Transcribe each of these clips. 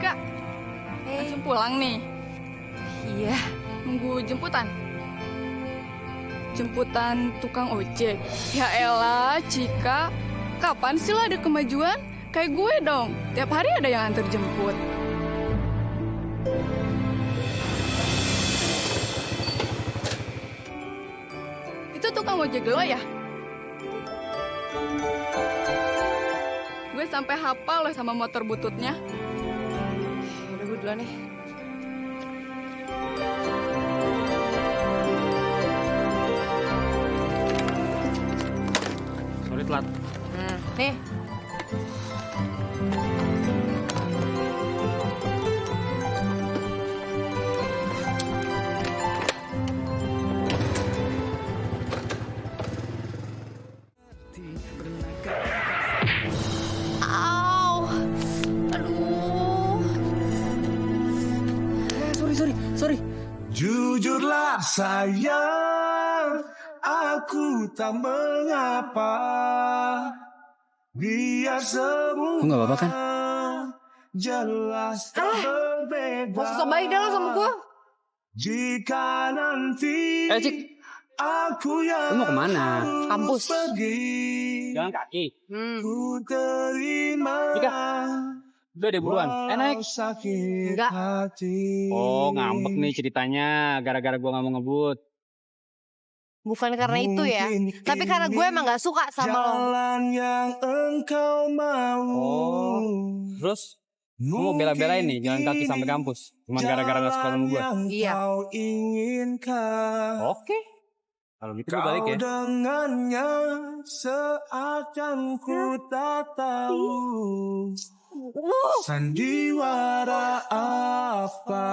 Cika, langsung pulang nih. Iya. Nunggu jemputan. Jemputan tukang ojek. Ya elah, Cika. Kapan sih lo ada kemajuan? Kayak gue dong. Tiap hari ada yang antar jemput. Itu tukang ojek lo ya? Gue sampai hafal loh sama motor bututnya. Udah gue duluan nih. Sorry telat. Nih. Au. Aduh. Sorry. Jujurlah sayang, aku tak mengapa. Biar semua Lu gak apa-apa kan? jelas tak berbeda. Gak usah baik dah lo sama gue. Jika nanti Cik, aku yang lu mau kemana? Kampus. pergi, Jalan kaki. ku terima. Cika, udah deh buruan. Naik. Walau sakit Enggak. hati. Oh, ngambek nih ceritanya. Gara-gara gua gak mau ngebut. Bukan karena itu ya. Mungkin Tapi karena gue emang gak suka sama lo. jalan yang engkau mau. Oh, terus? Lu mau bela-belain nih jalan kaki sampai kampus. Cuma gara-gara gak suka sama gua. Iya. Kau inginkan. Oke. Kalau gitu gue balik ya. Kau dengannya seakan ku tak tahu sandiwara apa.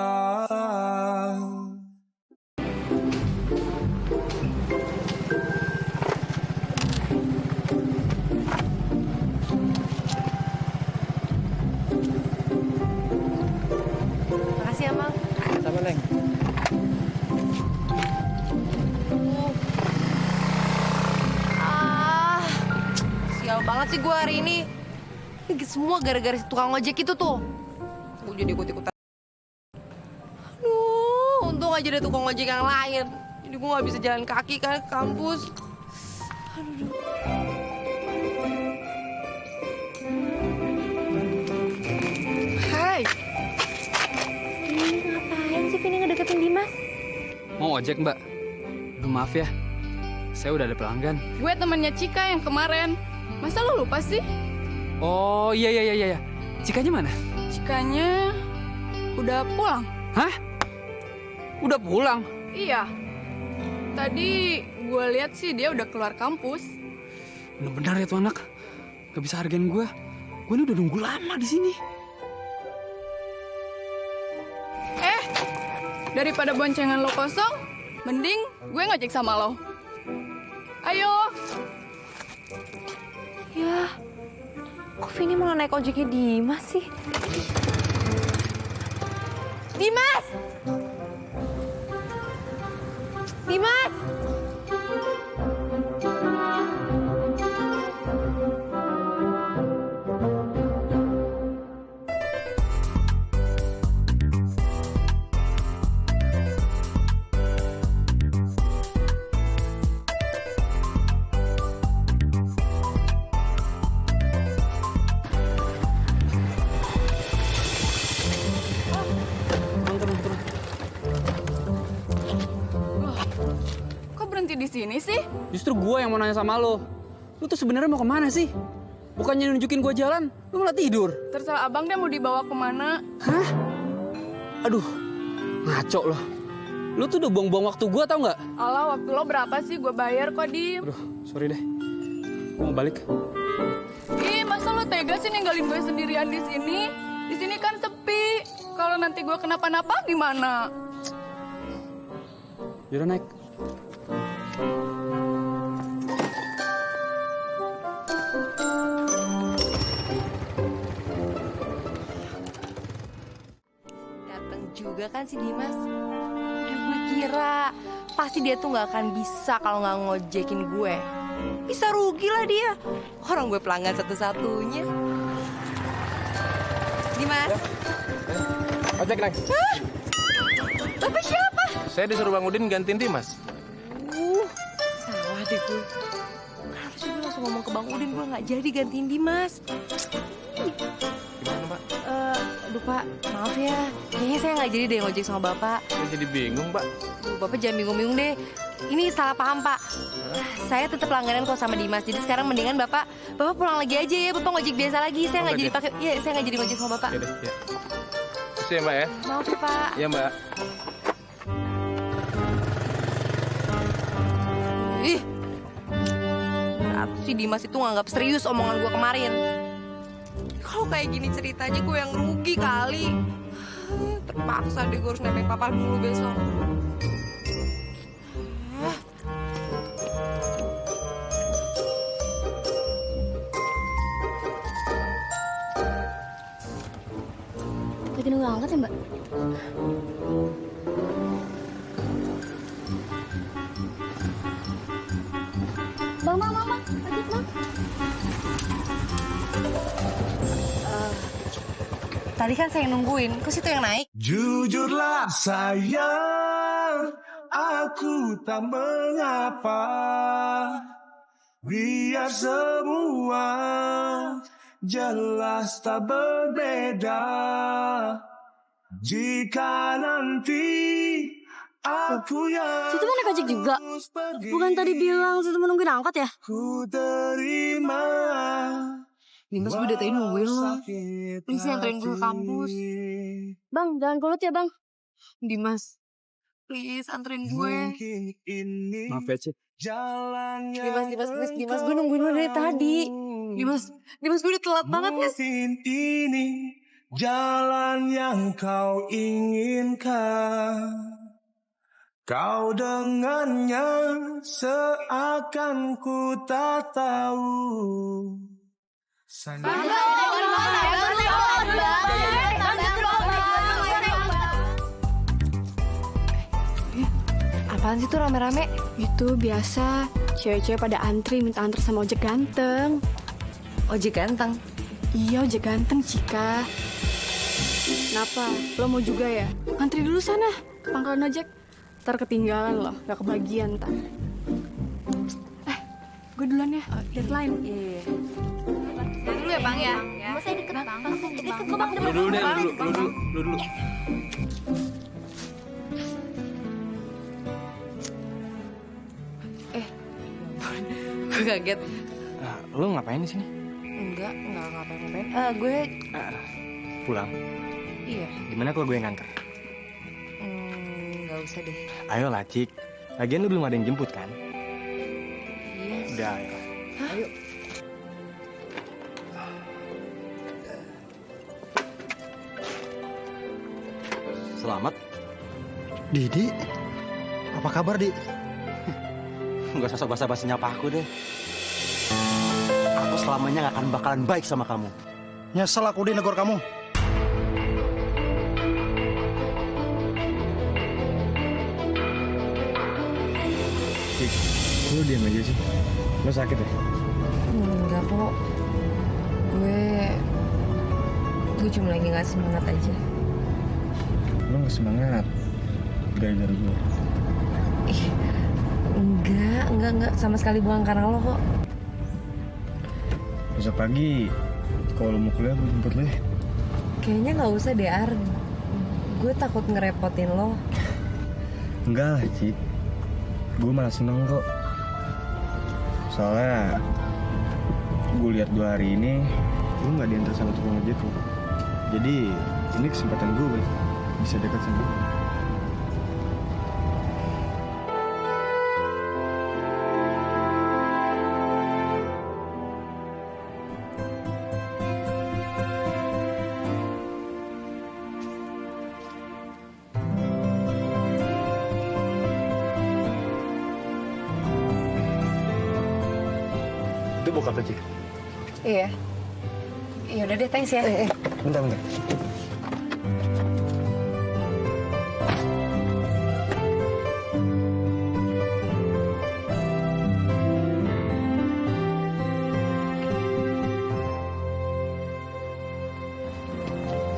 Makasih ya, Mang. Sama Neng. Sial banget sih gue hari ini. Ini semua gara-gara si tukang ojek itu tuh. Gue jadi ikut-ikutan. Aduh, untung aja ada tukang ojek yang lain. Jadi gue gak bisa jalan kaki kan ke kampus. Aduh. Hai, Ngapain sih Vini ngedeketin Dimas? Mau ojek mbak? Aduh maaf ya. Saya udah ada pelanggan. gue temennya Cika yang kemarin. Masa lo lupa sih? Oh iya. Cikanya mana? Cikanya udah pulang. Hah? Udah pulang? Iya. Tadi gue lihat sih dia udah keluar kampus. Bener-bener ya tuh anak. Gak bisa hargain gue. Gue ini udah nunggu lama di sini. Daripada boncengan lo kosong, mending gue ngojek sama lo. Ayo. Ya, kok Vini malah naik ojeknya Dimas sih? Dimas! Dimas! Kok berhenti di sini sih? Justru gue yang mau nanya sama lo. Lo tuh sebenarnya mau kemana sih? Bukannya nunjukin gue jalan, lo malah tidur. Terserah abang deh mau dibawa kemana. Hah? Aduh, ngaco lo. Lo tuh udah buang-buang waktu gue tau nggak? Alah, waktu lo berapa sih? Gue bayar kok, Dim. Aduh, sorry deh. Gue mau balik. Ih, masa lo tega sih ninggalin gue sendirian di sini? Di sini kan sepi. Kalau nanti gue kenapa-napa gimana? Yaudah naik. Dateng juga kan si Dimas. Udah gue kira pasti dia tuh nggak akan bisa kalau nggak ngojekin gue. Bisa rugi lah dia. Orang gue pelanggan satu-satunya. Dimas. Ojek, Neng. Bapak siapa? Saya disuruh Bang Udin gantiin Dimas. Salah deh gue. Kenapa sih gue langsung ngomong ke Bang Udin gue nggak jadi gantiin Dimas? Gimana, Mbak? Aduh Pak, maaf ya. Kayaknya saya nggak jadi deh ngojek sama Bapak. Saya jadi bingung, Mbak. Bapak jangan bingung-bingung deh. Ini salah paham Pak. Saya tetap langganan kok sama Dimas. Jadi sekarang mendingan Bapak pulang lagi aja ya. Bapak ngojek biasa lagi. Saya nggak jadi pakai. Iya, saya nggak jadi ngojek sama Bapak. Ya deh, ya. Terus ya, Mbak ya? Maaf ya Pak. Iya, Mbak. Ih, si Dimas itu nganggap serius omongan gue kemarin. Kalau kayak gini ceritanya gue yang rugi kali. Terpaksa deh gue harus nebeng papa dulu besok. Lagi nunggu angkat ya, Mbak? Bang, angkat, Bang. Tadi kan saya yang nungguin, kok situ yang naik? Jujurlah sayang, aku tak mengapa. Biar semua jelas tak berbeda. Jika nanti aku yang Situ mana ojek juga? Bukan tadi bilang situ menungguin angkot ya? ku terima. Dimas gue udah tadi nungguin lo. Please anterin gue ke kampus. Bang, jangan kolot ya, Bang. Dimas, please anterin gue. Maaf ya, Cik. Dimas, gue nungguin lo dari tadi. Dimas, gue udah telat banget Mas. Mungkin ini jalan yang kau inginkan. Kau dengannya seakan ku tak tahu. Apaan sih tuh rame-rame? Itu biasa, cewek-cewek pada antri minta antar sama ojek ganteng. Ojek ganteng. Iya, ojek ganteng, Cika. Kenapa? Lo mau juga ya? Antri dulu sana, ke pangkalan ojek. Ntar ketinggalan loh, gak kebagian ntar. Gue duluan ya, deadline. Iya. Dulu ya, Bang ya? Saya deket banget. Deket kok, Bang. Lu dulu deh, lu dulu. Gue kaget. Lu ngapain di sini? Enggak ngapain-ngapain. Gue Pulang. iya. Gimana kalau gue yang nganter? Nggak usah deh. Ayo lah, Cik. Lagian lu belum ada yang jemput kan? Iya. Udah, ayo. Ayo. Selamat. Didi, apa kabar, Di? Gak usah basa-basi nyapa aku deh. Aku selamanya gak akan bakalan baik sama kamu. Nyesel aku di negor kamu. Cik, lu diam aja sih. Lu sakit ya? Enggak kok. Gue cuma lagi nggak semangat aja. Lu gak semangat gara-gara gue? Ih, enggak sama sekali bukan karena lo kok. Besok pagi, kalau lu mau kuliah gue jemput lu ya. Kayaknya nggak usah deh, Ar. Gue takut ngerepotin lo. Enggak lah, Cik. Gue malah seneng kok. Soalnya gue lihat 2 hari ini lu nggak diantar sama tukang ojek kok. Jadi ini kesempatan gue bisa dekat sama lu. Itu bokap Cik. Iya. Iya udah deh, thanks ya. Bentar.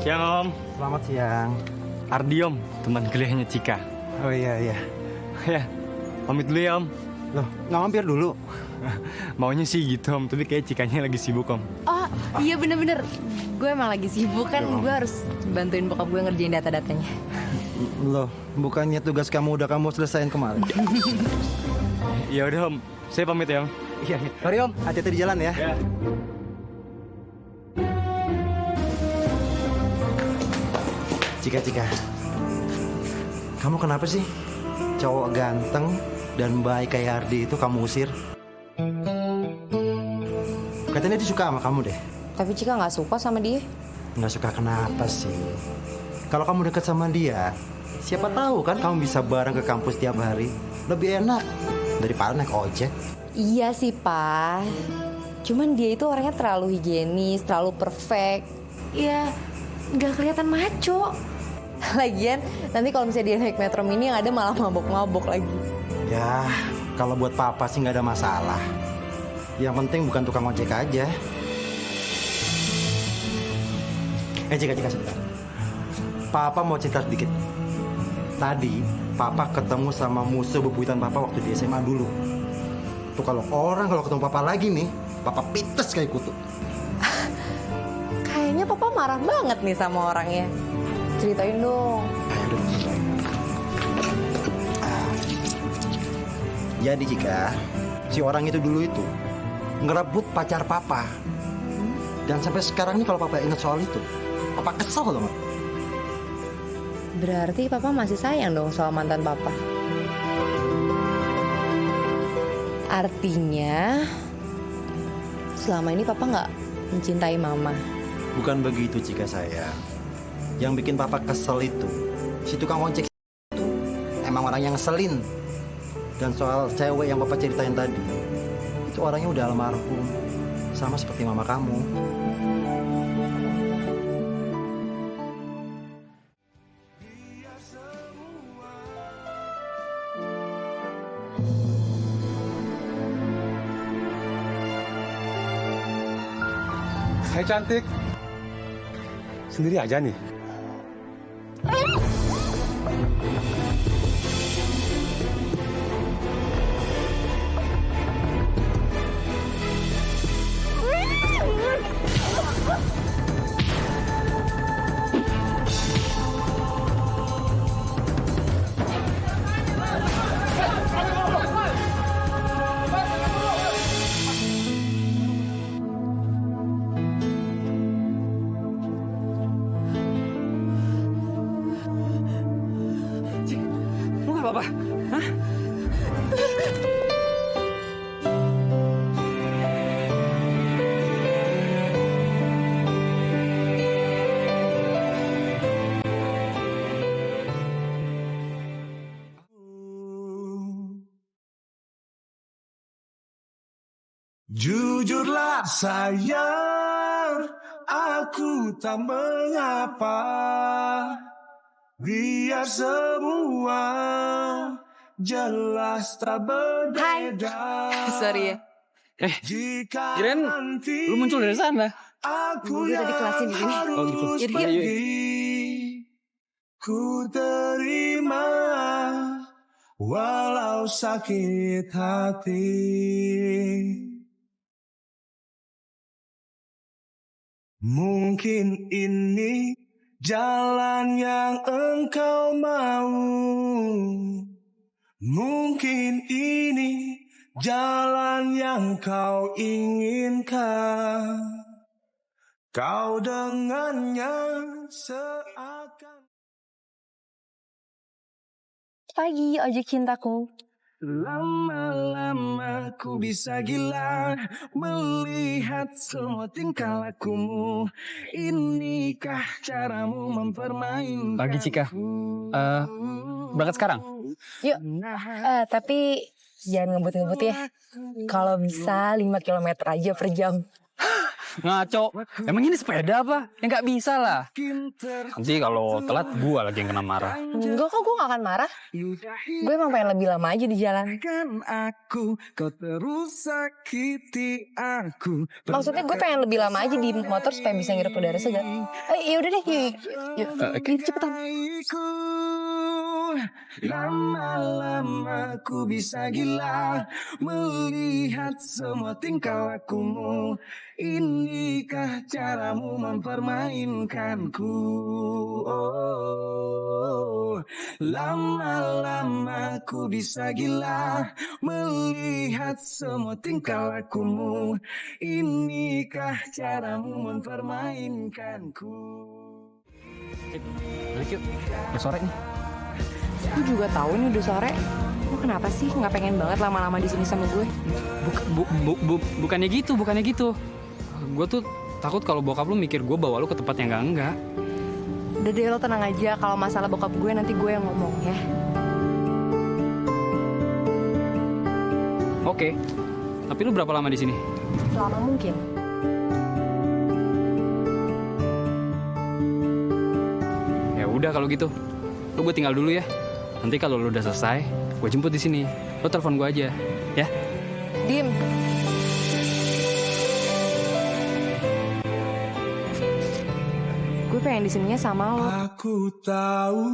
Siang Om. Selamat siang. Ardi Om, teman kuliahnya Cika. Oh iya. Ya, pamit dulu ya Om. Loh, nggak mampir dulu? Maunya sih gitu Om, tapi kayak Cikanya lagi sibuk Om. Oh iya bener-bener. Gue emang lagi sibuk kan. Gue harus bantuin bokap gue ngerjain data-datanya. Loh, bukannya tugas kamu udah kamu selesaiin kemarin? Ya udah Om, saya pamit ya Om. Iya. Mari Om, hati-hati di jalan ya. Cika, kamu kenapa sih cowok ganteng dan baik kayak Ardi itu kamu usir? Katanya dia suka sama kamu deh. Tapi Cika nggak suka sama dia. Nggak suka kenapa sih? Kalau kamu deket sama dia, siapa tahu kan kamu bisa bareng ke kampus tiap hari. Lebih enak daripada naik ojek. Iya sih, Pak. Cuman dia itu orangnya terlalu higienis, terlalu perfect. Ya, nggak kelihatan maco. Lagian, nanti kalau misalnya dia naik metro mini yang ada malah mabok-mabok lagi. Ya, kalau buat papa sih nggak ada masalah. Yang penting bukan tukang ojek aja. Cika, sebentar. Papa mau cerita sedikit. Tadi, papa ketemu sama musuh bebuyutan papa waktu di SMA dulu. Tuh kalau ketemu papa lagi nih, papa pites kayak kutu. Kayaknya papa marah banget nih sama orangnya. Ceritain dong. Jadi Cika, si orang itu dulu itu ngerebut pacar papa. Dan sampai sekarang nih kalau papa ingat soal itu, papa kesel banget. Berarti papa masih sayang dong sama mantan papa. Artinya, selama ini papa nggak mencintai mama. Bukan begitu Cika sayang. Yang bikin papa kesel itu, si tukang ojek itu emang orang yang ngeselin. Dan soal cewek yang papa ceritain tadi, itu orangnya udah almarhum. Sama seperti mama kamu. Hai cantik. Sendiri aja nih. Lu nggak apa-apa? Hah? Jujurlah sayang, aku tak mengapa. Biar semua jelas tak berbeda. Sorry ya. Jika Kirain nanti lu muncul dari sana. aku Gue yang tadi kelasin di sini. Oh gitu. harus Yaudah, yuk. pergi, ku terima walau sakit hati. Mungkin ini jalan yang engkau mau. Mungkin ini jalan yang kau inginkan. Kau dengannya seakan. Pagi, ojek cintaku. Lama-lama ku bisa gila melihat semua tingkah lakumu. Inikah caramu mempermainkan? Pagi Cika. Berangkat sekarang? Yuk. Tapi jangan ngebut-ngebut ya. Kalau bisa 5 km aja per jam. Ngaco. Emang ini sepeda apa? Ya nggak bisa lah. Nanti kalau telat gua lagi yang kena marah. Enggak kok, gue gak akan marah. Gue emang pengen lebih lama aja di jalan. Kau terus sakiti aku. Maksudnya gue pengen lebih lama aja di motor supaya bisa ngirup udara segar. Ya udah deh, yuk. Cepetan. Lama-lama ku bisa gila melihat semua tingkah lakumu. Inikah caramu mempermainkanku? Oh, lama-lama ku bisa gila melihat semua tingkah lakumu. Inikah caramu mempermainkanku? Balik yuk. Udah sore nih. Gue juga tahu ini udah sore. Lo kenapa sih nggak pengen banget lama-lama di sini sama gue? Bukannya gitu. Gue tuh takut kalau bokap lu mikir gue bawa lu ke tempat yang enggak. Udah deh, lo tenang aja. Kalau masalah bokap gue nanti gue yang ngomong ya. Oke. Tapi lu berapa lama di sini? Selama mungkin. Ya udah kalau gitu. Lu gue tinggal dulu ya. Nanti kalau lu udah selesai, gue jemput di sini. Lu telepon gue aja, ya. Dim. Gue pengen di sininya sama lo. Aku tahu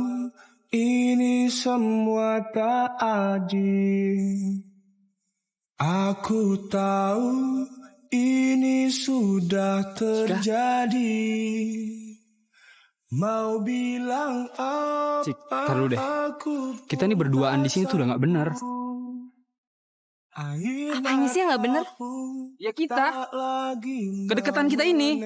ini semua tak adil. Aku tahu ini sudah terjadi. Mau bilang apa? Cik, tar dulu deh. Kita nih berduaan di sini tuh udah nggak bener. Apanya sih yang nggak bener? Ya kita, kedekatan kita ini.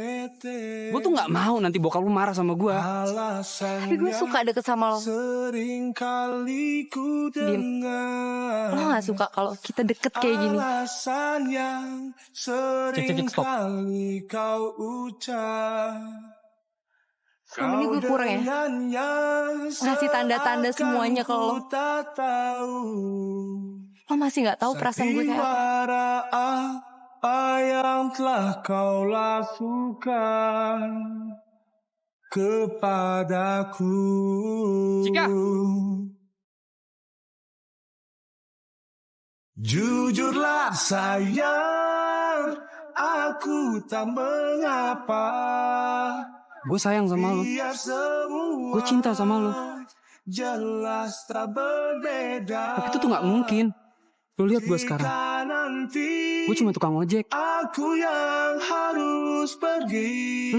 Gue tuh nggak mau nanti bokap lu marah sama gue. Tapi gue suka deket sama lo. Dim, lo nggak suka kalau kita deket kayak gini? Cek, stop. Selama ini gue kurang ya ngasih tanda-tanda semuanya ke lo. Lo masih nggak tahu perasaan gue kayak apa. Apa yang telah kau lakukan kepadaku? Cika. Jujurlah sayang, aku tak mengapa. Gue sayang sama lo. Gue cinta sama lo. Jelas tak berbeda. Tapi itu tuh nggak mungkin. Lo lihat gue sekarang. Gue cuma tukang ojek. Aku yang harus pergi.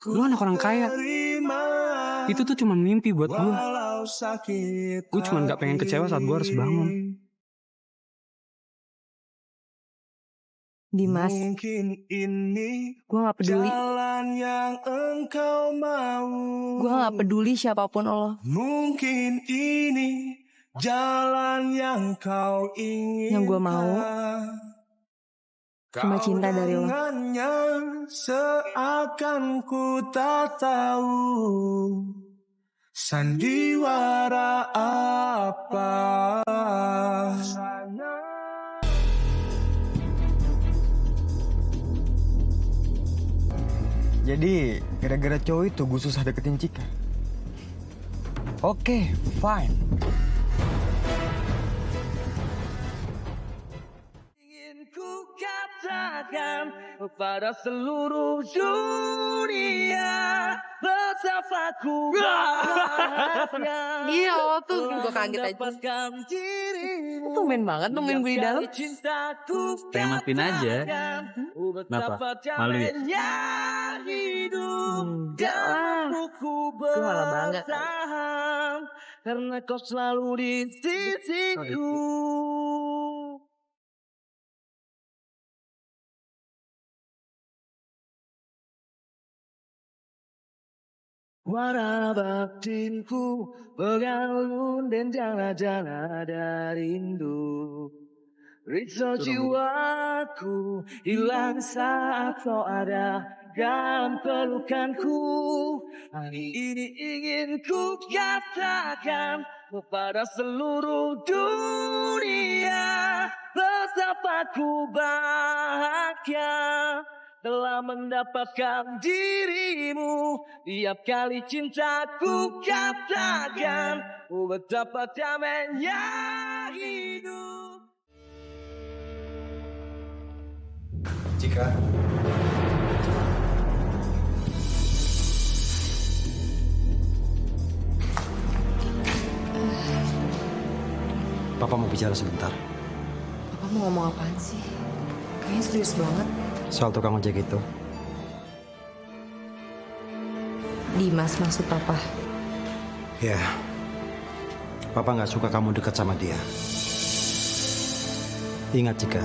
Lo anak orang kaya. Itu tuh cuma mimpi buat gue. Gue cuma nggak pengen kecewa saat gue harus bangun. Dimas, gue gak peduli. Gue gak peduli siapapun lo. Mungkin ini jalan yang kau ingin. Yang gue mau cuma cinta dari lo. Seakan ku tak tahu sandiwara apa. Jadi, gara-gara cowok itu gue susah deketin Cika. Oke, fine. Ingin ku katakan kepada seluruh dunia betapa ku bahagia. Iya, lo tuh gue kaget aja. Tumben banget nemuin gue di dalam. Pengen matiin aja. Kenapa? Malu ya? Gue malah bangga. Karena kau selalu di sisiku. Warna batinku mengalun dan jala-jala dari rindu. Risau jiwaku hilang saat kau ada dalam pelukanku. Hari ini ingin ku katakan kepada seluruh dunia betapa ku bahagia telah mendapatkan dirimu. Tiap kali cintaku katakan, oh betapa damainya hidup. Cika. Papa mau bicara sebentar. Papa mau ngomong apaan sih? Kayaknya serius banget. Soal tukang ojek itu. Dimas maksud Papa. Ya. Papa nggak suka kamu dekat sama dia. Ingat Cika.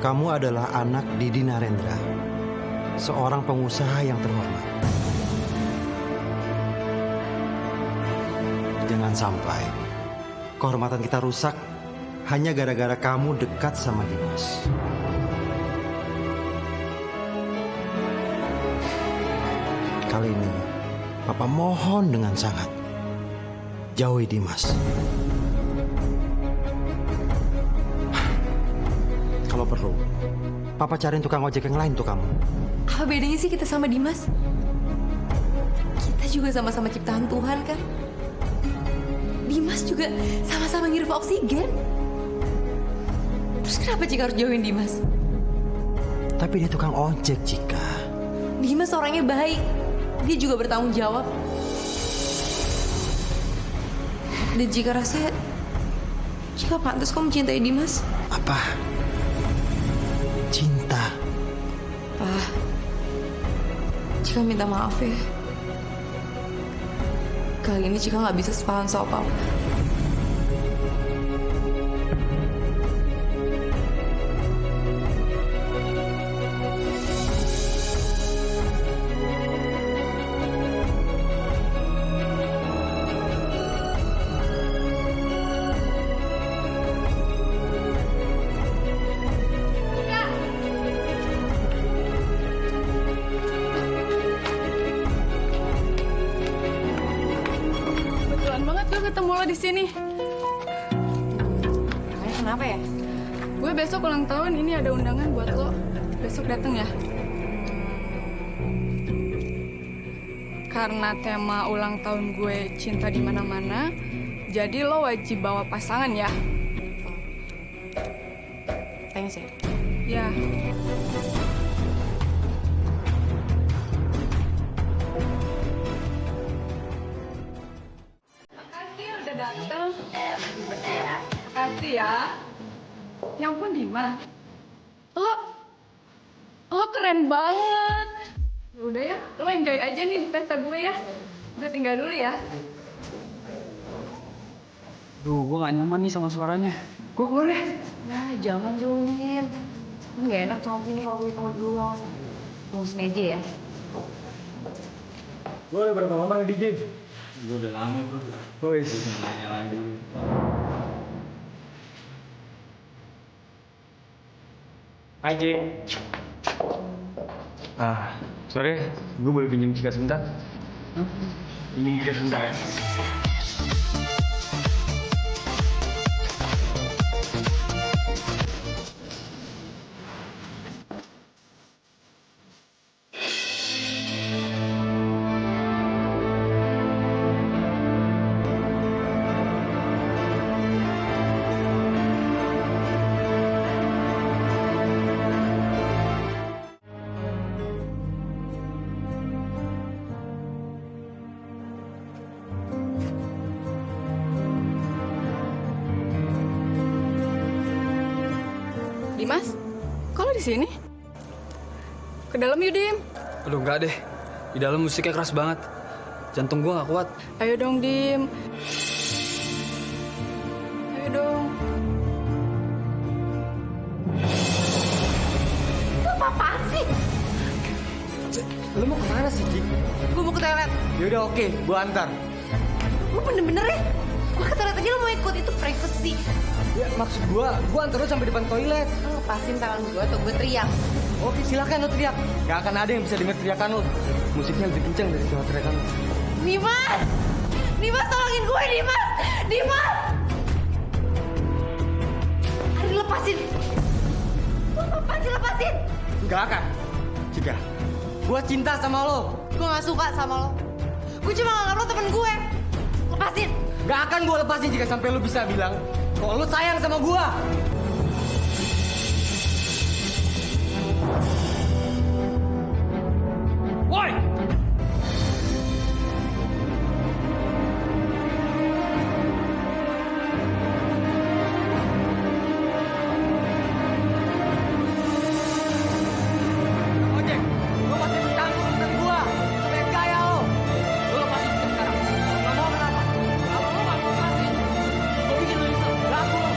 Kamu adalah anak Didi Narendra. Seorang pengusaha yang terhormat. Jangan sampai kehormatan kita rusak hanya gara-gara kamu dekat sama Dimas. Kali ini, Papa mohon dengan sangat, jauhi Dimas. Kalau perlu, Papa cariin tukang ojek yang lain untuk kamu. Apa bedanya sih kita sama Dimas? Kita juga sama-sama ciptaan Tuhan kan? Dimas juga sama-sama ngirup oksigen. Terus kenapa Cika harus jauhin Dimas? Tapi dia tukang ojek, Cika. Dimas orangnya baik. Dia juga bertanggung jawab. Dan Cika rasa Cika pantas kok mencintai Dimas. Apa? Cinta. Pak, Cika minta maaf ya. Kali ini Cika nggak bisa sepaham sama Papa. Ketemu lo di sini. Kenapa ya? Gue besok ulang tahun, ini ada undangan buat lo. Besok dateng ya. Karena tema ulang tahun gue cinta di mana-mana, jadi lo wajib bawa pasangan ya. Thanks ya. Ya. Datang. Makasih ya. Yang pun Dimas. Lo keren banget. Udah ya, lo enjoy aja nih di pesta gue ya. Udah tinggal dulu ya. Duh, gue gak nyaman nih sama suaranya. Gue boleh. Nah, jangan jungin. Nggak enak sama ini kalau gue mau doang. Mau meja ya? Gue udah berapa lama nih DJ? Gue udah lama bro. Boys. Nanya lagi. Hai Ci. Sorry, gue boleh pinjam Cika sebentar? Ini Cika sebentar ya. Dimas, kok lo di sini? Ke dalam yuk, Dim. Aduh, enggak deh. Di dalam musiknya keras banget. Jantung gue gak kuat. Ayo dong, Dim. Ayo dong. Itu apa-apaan sih? Lu mau kemana sih, Cik? Gue mau ke toilet. Yaudah oke, gua antar. Lu bener-bener ya? Gue ke toilet aja lu mau ikut, itu privacy. Ya, maksud gua antar lu sampai depan toilet. Lu lepasin tangan gue atau gue teriak. Oke, silakan lu teriak. Gak akan ada yang bisa denger teriakan lu. Musiknya lebih kencang dari suara teriakan lu. Dimas! Dimas, tolongin gue, Dimas! Dimas! Ayo lepasin! Lu apaan sih lepasin? Gak akan. Cika, gue cinta sama lo. Gue gak suka sama lo. Gue cuma nganggap lo temen gue. Lepasin. Gak akan gue lepasin jika sampai lo bisa bilang kalau lo sayang sama gue. Woi! Ojek, lo masih bercampur urusan gue. Sampai kaya lo. Lo lepasin Cika sekarang. Gak mau kenapa? Kalau lo gak mau lepasin, gue bikin lo nyesel. Laku lo.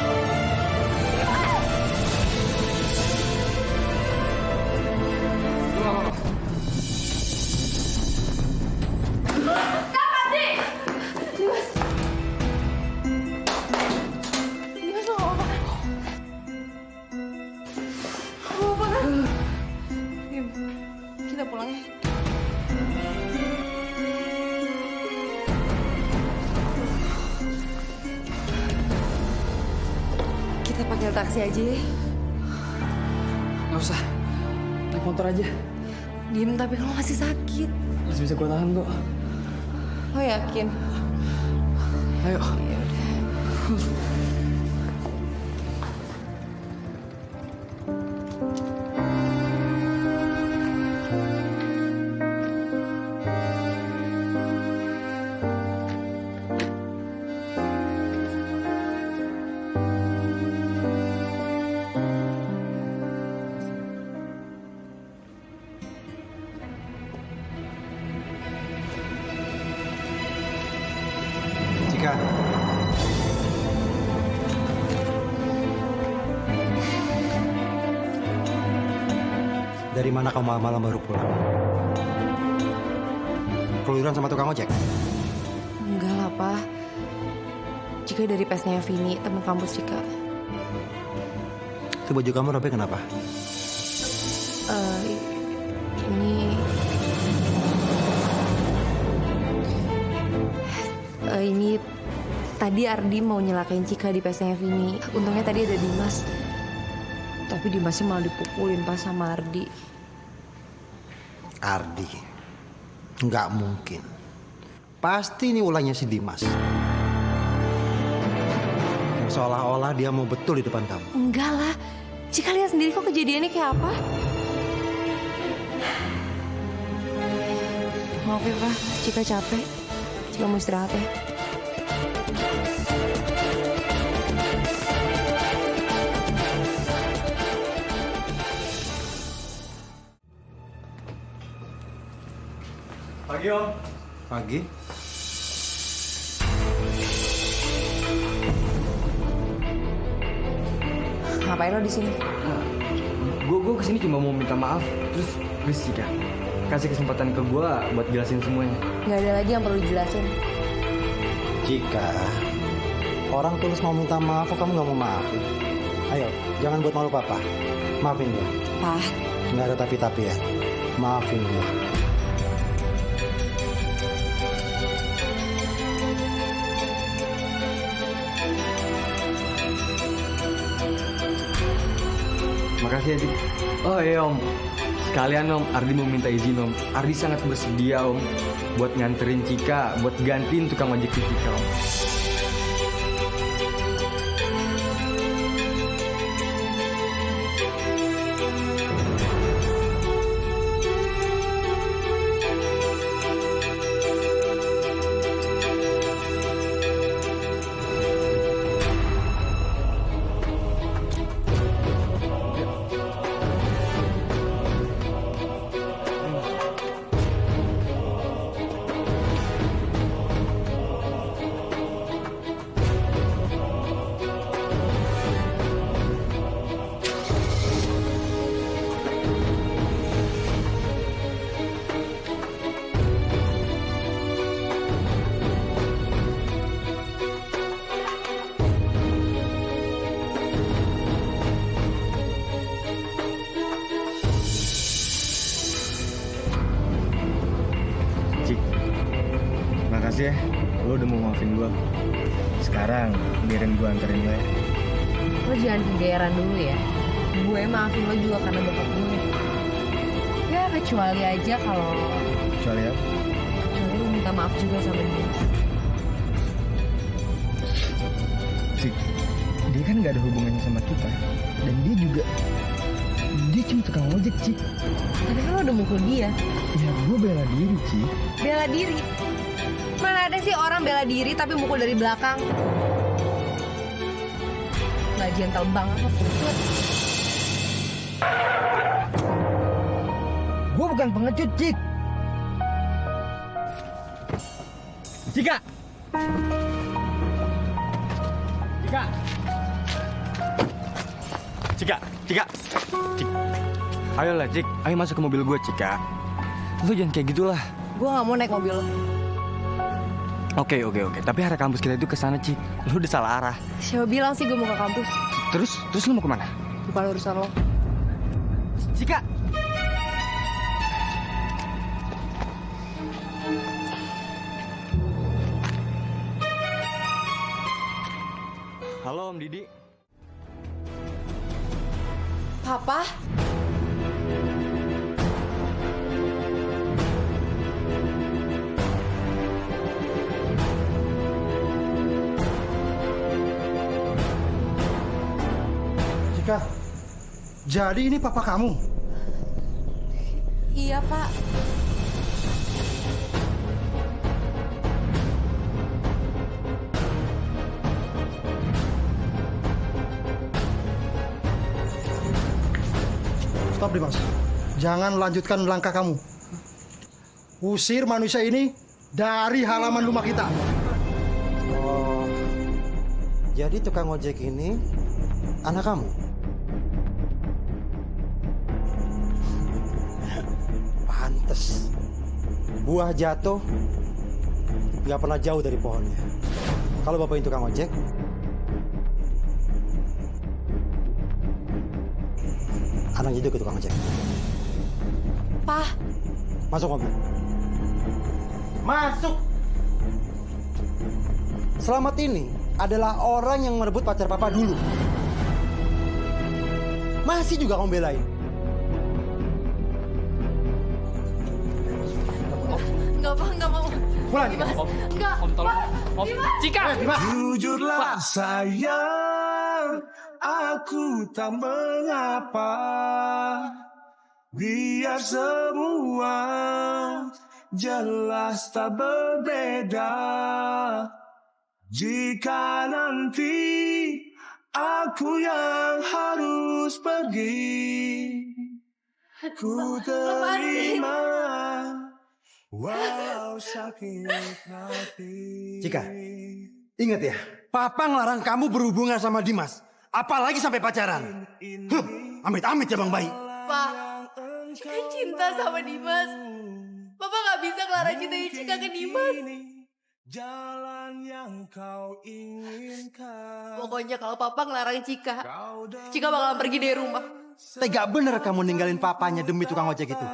Lo gak apa-apa. Dimas lo gak apa-apa kan? Gak apa-apa kan? Dim, kita pulang ya. Kita panggil taksi aja ya. Nggak usah. Naik motor aja. Dim, tapi kalau masih sakit. Masih bisa gue tahan kok. Lo yakin? Ayo. Cika. Dari mana kamu malam baru pulang? Keluyuran sama tukang ojek? Enggak lah, Pak. Cika dari pesnya Vini, teman kampus Cika. Itu baju kamu robek kenapa? Ini tadi Ardi mau nyelakain Cika di pesnya Vini. Untungnya tadi ada Dimas. Tapi Dimasnya malah dipukulin pas sama Ardi. Ardi. Nggak mungkin. Pasti ini ulahnya si Dimas. Seolah-olah dia mau betul di depan kamu. Enggak lah. Cika lihat sendiri kok kejadiannya kayak apa. Maaf ya, Pak. Cika capek. Cika mau istirahat ya. Pagi, Om. Pagi. Ngapain lo di sini? Gue kesini cuma mau minta maaf. Terus please Cika, kasih kesempatan ke gue buat jelasin semuanya. Nggak ada lagi yang perlu dijelasin. Jika orang tulus mau minta maaf, kok kamu nggak mau maafin? Ayo, jangan buat malu papa. Maafin dia. Pak. Nggak ada tapi-tapi ya. Maafin dia. Makasih ya, Dik. Oh iya, Om. Sekalian, Om, Ardi mau minta izin, Om. Ardi sangat bersedia, Om, buat nganterin Cika, buat gantiin tukang ojek di Cika, Om. Makasih ya, lo udah mau maafin gue. Sekarang biarin gue anterin lo ya. Lo jangan kegeeran dulu ya. Gue maafin lo juga karena bokap gue. kecuali aja kalau Kecuali apa? kecuali lu minta maaf juga sama dia. Cik, dia kan nggak ada hubungannya sama kita. Dan dia juga, dia cuma tukang ojek, Cik. Tapi kan lo udah mukul dia. Ya, gue bela diri, Cik. Bela diri? Mana ada sih orang bela diri tapi mukul dari belakang? Nggak gentle banget lo, Putut. Gue bukan pengecut, Cik. Cika! Cika! Cika! Cika! Cik. Ayolah, Cik. Ayo masuk ke mobil gue, Cika. Lu jangan kayak gitulah. Gue nggak mau naik mobil lo. Oke. Tapi arah kampus kita itu ke sana, Cik. Lu udah salah arah. Siapa bilang sih gue mau ke kampus? Terus lu mau kemana? Bukan urusan lo. Cika! Halo, Om Didi. Papa? Cika, jadi ini papa kamu? Iya, Pak. Stop, Dimas. Jangan lanjutkan langkah kamu. Usir manusia ini dari halaman rumah kita. Oh, jadi tukang ojek ini anak kamu? Pantes. Buah jatuh nggak pernah jauh dari pohonnya. Kalau bapak ini tukang ojek, anaknya juga tukang ojek. Pak. Masuk mobil. Masuk! Selamat ini adalah orang yang merebut pacar papa dulu. Masih juga kamu belain. Enggak, Pak, enggak mau. Pulang, Dimas. Om. Enggak. Om, tolong. Pak, Om. Dimas. Cika! Jujurlah sayang, aku tak mengapa. Biar semua jelas tak berbeda. Jika nanti aku yang harus pergi, ku terima walau sakit hati. Cika, ingat ya, papa ngelarang kamu berhubungan sama Dimas. Apalagi sampai pacaran. Amit-amit ya Bang Bayi. Pak, Cika cinta sama Dimas. Papa gak bisa ngelarang cintain Cika ke Dimas. Jalan yang kau inginkan. Pokoknya kalau Papa ngelarang Cika, Cika bakalan pergi dari rumah. Tega bener kamu ninggalin papanya demi tukang ojek itu.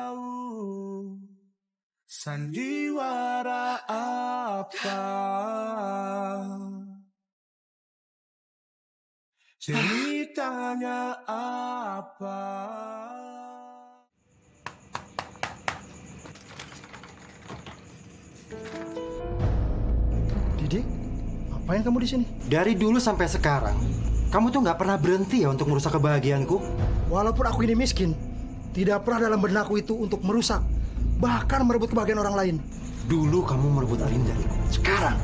Sandiwara apa? Ceritanya apa? Didi, ngapain kamu di sini? Dari dulu sampai sekarang, kamu tuh nggak pernah berhenti ya untuk merusak kebahagiaanku. Walaupun aku ini miskin, tidak pernah dalam benakku itu untuk merusak, bahkan merebut kebahagiaan orang lain. Dulu kamu merebut Arin dariku. Sekarang,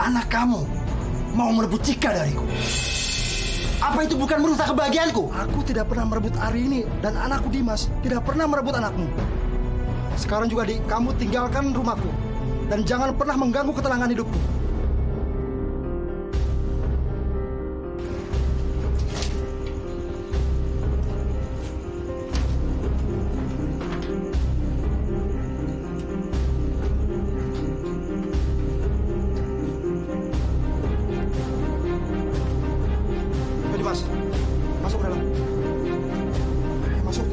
anak kamu mau merebut Cika dariku. Apa itu bukan merusak kebahagiaanku? Aku tidak pernah merebut Arini dan anakku Dimas tidak pernah merebut anakmu. Sekarang juga, Dik, kamu tinggalkan rumahku dan jangan pernah mengganggu ketenangan hidupku. Ayo, Dimas, masuk ke dalam. Ayo, masuk.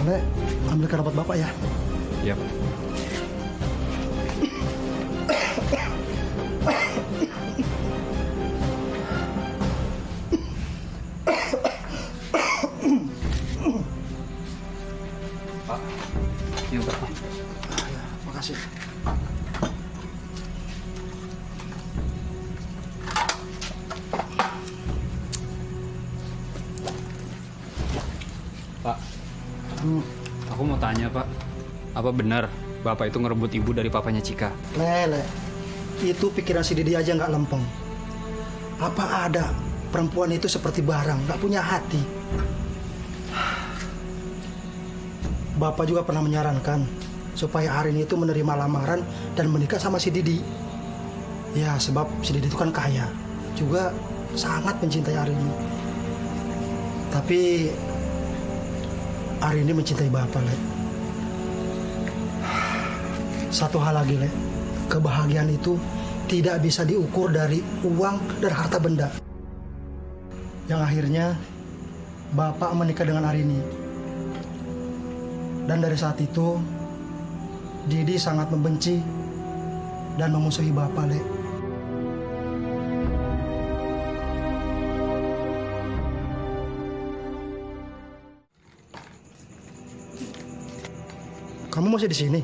Lek, ambilkan obat bapak ya. Iya, Pak. Ya, Pak. Makasih. Pak, aku mau tanya, Pak. Apa benar Bapak itu ngerebut ibu dari papanya Cika? Lele, itu pikiran si Didi aja nggak lempeng. Apa ada perempuan itu seperti barang, nggak punya hati? Bapak juga pernah menyarankan supaya Arini itu menerima lamaran dan menikah sama si Didi. Ya, sebab si Didi itu kan kaya, juga sangat mencintai Arini. Tapi Arini mencintai Bapak, Le. Satu hal lagi, Le. Kebahagiaan itu tidak bisa diukur dari uang dan harta benda. Yang akhirnya Bapak menikah dengan Arini. Dan dari saat itu Didi sangat membenci dan memusuhi Bapak, Le. Kamu masih di sini?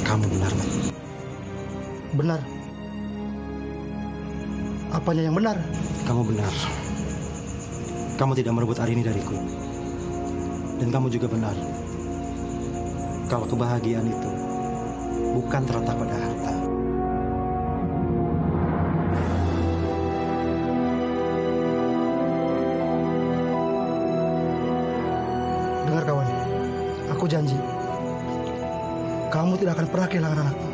Kamu benar, Le. Benar. Apanya yang benar? Kamu benar. Kamu tidak merebut Arini dariku. Dan kamu juga benar. Kalau kebahagiaan itu bukan terletak pada harta. Dengar kawan, aku janji, kamu tidak akan pernah kehilangan anakmu.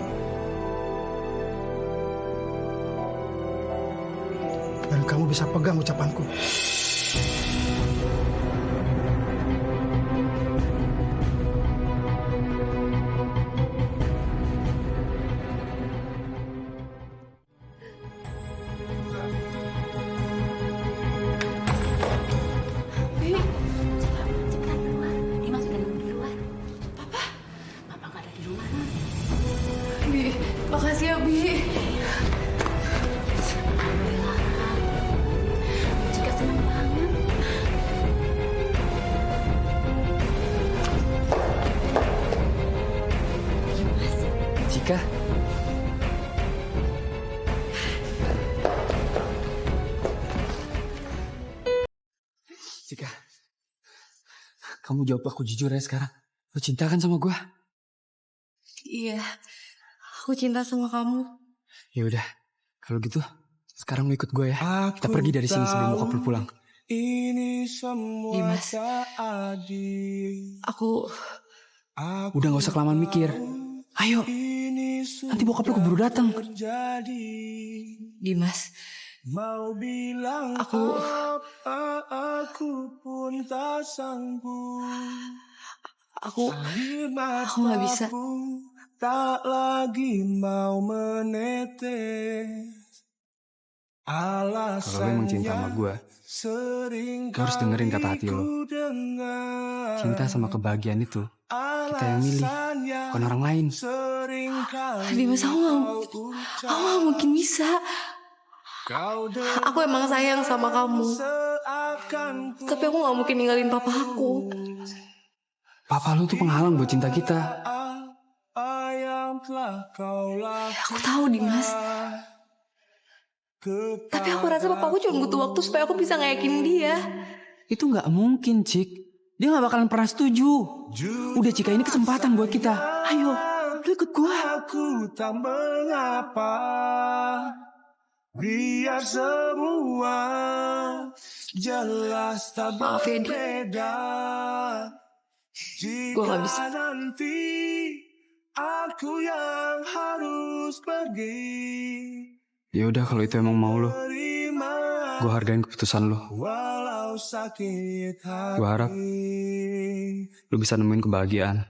Dan kamu bisa pegang ucapanku. Bi, makasih ya, Bi. Jika senang banget. Cika. Cika. Kamu jawab aku jujur ya sekarang. Lu cinta kan sama gua? Iya, aku cinta sama kamu. Ya udah, kalau gitu sekarang lu ikut gue ya. Kita pergi dari sini sebelum bokap lu pulang. Ini semua Dimas, tak adil. aku Udah gak usah kelamaan mikir. Ayo, nanti bokap lu keburu datang. Dimas, Mau bilang Aku- apa, aku pun tak sanggup. aku Air nggak bisa. mataku tak lagi mau menetes. Kalau lu emang cinta sama gue, lu harus dengerin kata hati lo. Cinta sama kebahagiaan itu kita yang milih, bukan orang lain. Dimas, aku nggak mungkin bisa. Aku emang sayang sama kamu, tapi aku nggak mungkin ninggalin papa aku. Papa lu tuh penghalang buat cinta kita. Aku tahu, Dimas. Tapi aku rasa papaku cuma butuh waktu supaya aku bisa ngeyakinin dia. Itu nggak mungkin, Cik. Dia nggak bakalan pernah setuju. Udah, Cika, ini kesempatan buat kita. Ayo, lu ikut gua. Aku tak mengapa, biar semua jelas tak Maaf ya, Di. berbeda. Gua nggak bisa. Jika nanti aku yang harus pergi, Ya udah, kalau itu emang mau lu, terima gue hargain keputusan lu. walau sakit hati. Gue harap lu bisa nemuin kebahagiaan.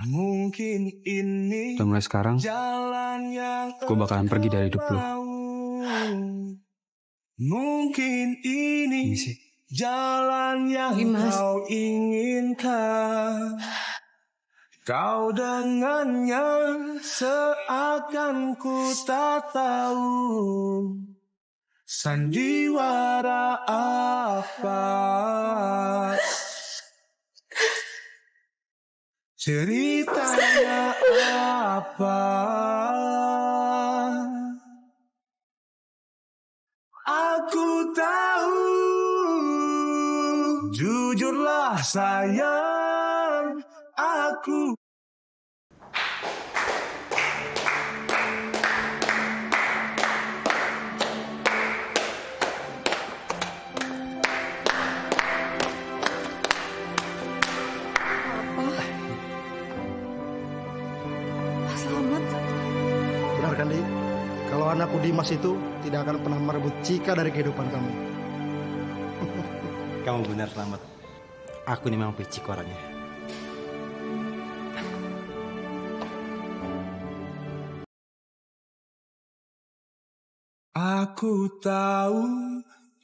Mungkin ini Dan mulai sekarang, jalan yang gue bakalan pergi dari hidup lu. Mungkin ini Ini sih. jalan yang Dimas. kau inginkan. Kau dengannya seakan ku tak tahu sandiwara apa, ceritanya apa. Aku tahu, jujurlah sayang, aku. Selamat. Benar kan, Di? Kalau anakku Dimas itu tidak akan pernah merebut Cika dari kehidupan kamu. Kamu benar, Selamat. Aku ini memang picik orangnya. Aku tahu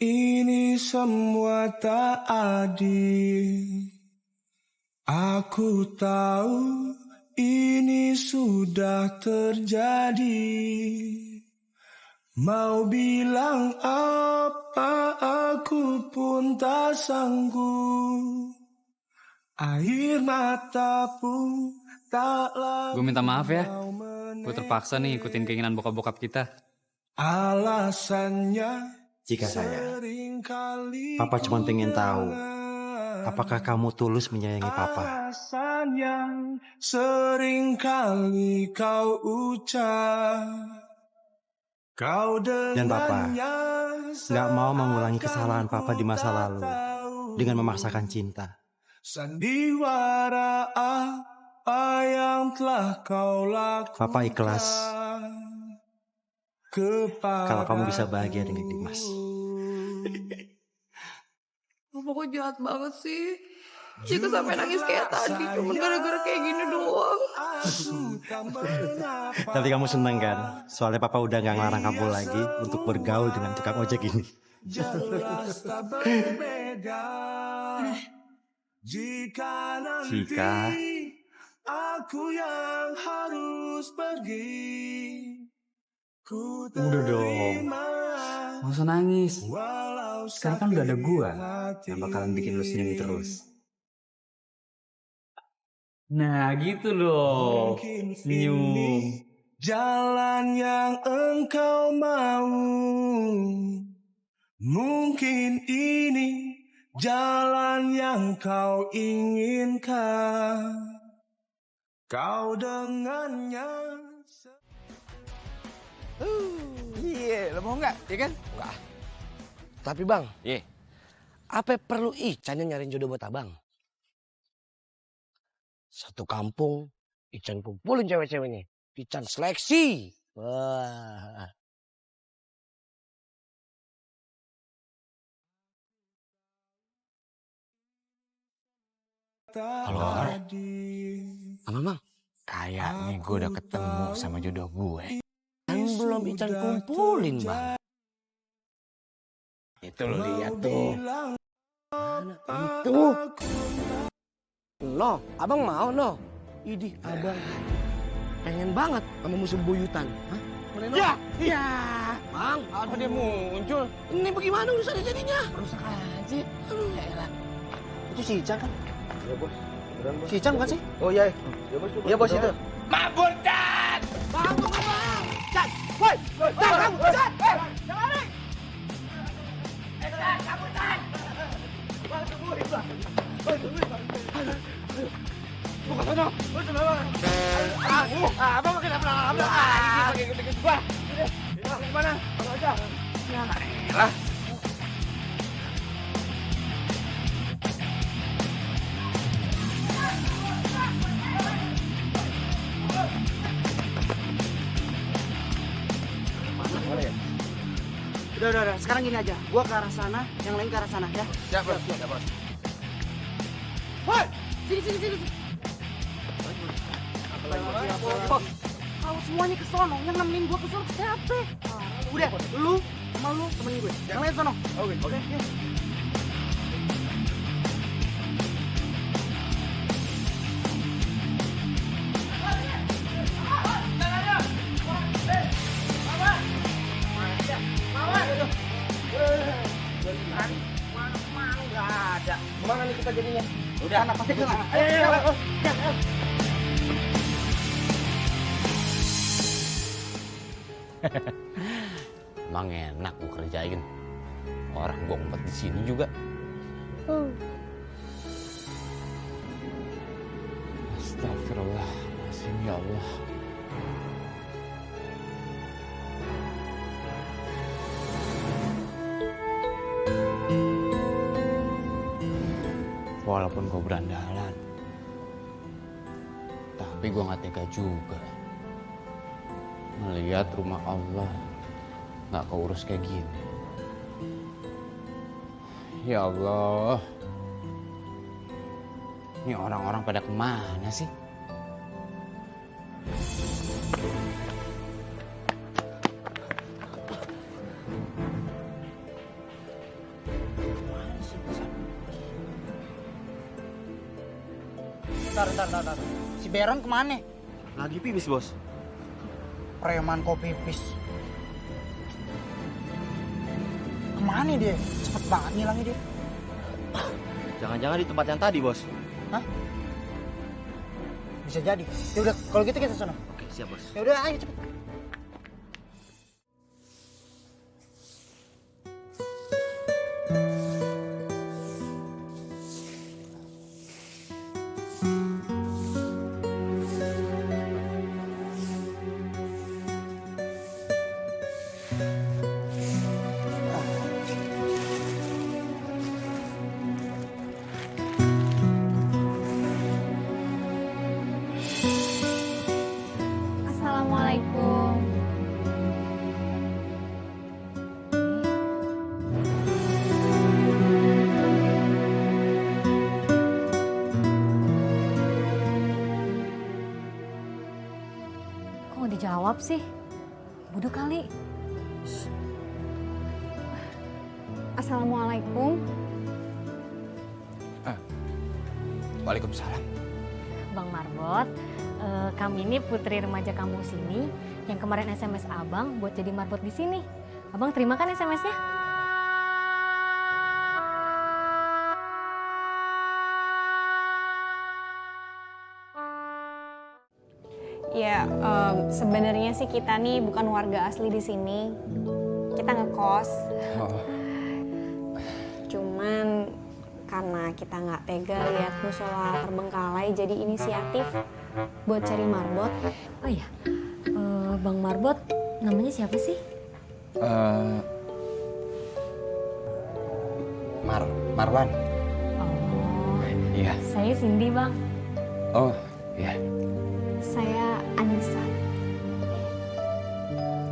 ini semua tak adil. Aku tahu ini sudah terjadi. Mau bilang apa aku pun tak sanggup. Air mata pun tak lagi. Gue minta maaf ya. Gue terpaksa nih ikutin keinginan bokap-bokap kita. Alasannya Jika saya, Papa cuma pengen tahu apakah kamu tulus menyayangi Papa. alasan yang sering kali kau ucap. Kau Dan Papa nggak mau mengulangi kesalahan Papa di masa lalu dengan memaksakan cinta. Sandiwara apa yang telah kau lakukan. Papa ikhlas kalau kamu bisa bahagia dengan Dimas. Papa kok jahat banget sih? Cika sampai nangis kayak tadi, cuma gara-gara kayak gini doang. Tapi kamu seneng kan? Soalnya Papa udah gak ngelarang kamu lagi untuk bergaul dengan tukang ojek ini. Jelas tak berbeda. Jika nanti Cika. aku yang harus pergi. Ku Udah dong. Gak usah nangis. Sekarang kan udah ada gua yang bakalan bikin lu senyum terus. Nah gitu loh. Senyum. Jalan yang engkau mau. Mungkin ini jalan yang kau inginkan. Kau dengannya. Iya, lo mau nggak? Iya kan? Enggak. Tapi bang, apa perlu Ican yang nyariin jodoh buat abang? Satu kampung, Ican kumpulin cewek-ceweknya. Ican seleksi. Wah. Halo, Mamang. Kayaknya gue udah ketemu sama jodoh gue. Kan belum Ican kumpulin, bang. Itu lo lihat tuh. Itu. No, abang mau no. Idih, abang pengen banget sama musuh buyutan. Hah? Ya, iya. Bang, apa dia muncul? Ini bagaimana urusannya jadinya? Rusak aja. Aduh, ya elah. Itu si Ican kan? Iya, Bos. Si Ican kan sih? Oh iya. Iya, Bos itu. Mabur, Chan! Bang, tunggu, Bang! Chan! Woi! Chan, kamu! Chan! Jangan lari! Chan, kamu, Chan! Bang, tungguin, Bang! Bang, tungguin, Bang! Buka sana! Abang makin apa-apa lagi pakai ikut-ikut gua. Bang, gimana? Bang aja. Ya, elah. Udah. Sekarang gini aja. Gua ke arah sana, yang lain ke arah sana ya. Siap, Bos. Woi! Sini. Kalau semuanya ke sono, yang nemenin gua ke sono siapa? Udah, lu sama lu temenin gue. Yang lain sono. Oke. Udah, anak pasti kena. Ayo. Emang enak gue kerjain. Orang gue ngumpet di sini juga. Astagfirullahaladzim, ya Allah. Walaupun gue berandalan, tapi gue gak tega juga melihat rumah Allah gak keurus kayak gini. Ya Allah, ini orang-orang pada kemana sih? Bentar. Si Beron kemana? Lagi pipis, Bos. Preman kok pipis. Kemana dia? Cepet banget ngilangnya dia. Jangan-jangan di tempat yang tadi, Bos. Hah? Bisa jadi. Ya udah, kalau gitu kita sana. Oke, siap, Bos. Ya udah, ayo cepet. Assalamualaikum. Kok nggak dijawab sih? Bodoh kali. Assalamualaikum. Waalaikumsalam. Bang Marbot, kami ini putri remaja kampung sini yang kemarin SMS abang buat jadi marbot di sini. Abang terima kan SMS-nya? Ya, sebenarnya sih kita nih bukan warga asli di sini. Kita ngekos. Cuman karena kita nggak tega lihat musola terbengkalai, jadi inisiatif buat cari marbot. Oh iya, Bang Marbot namanya siapa sih? Marwan. Oh, Iya. saya Cindy, Bang. Oh, iya. Saya Anissa.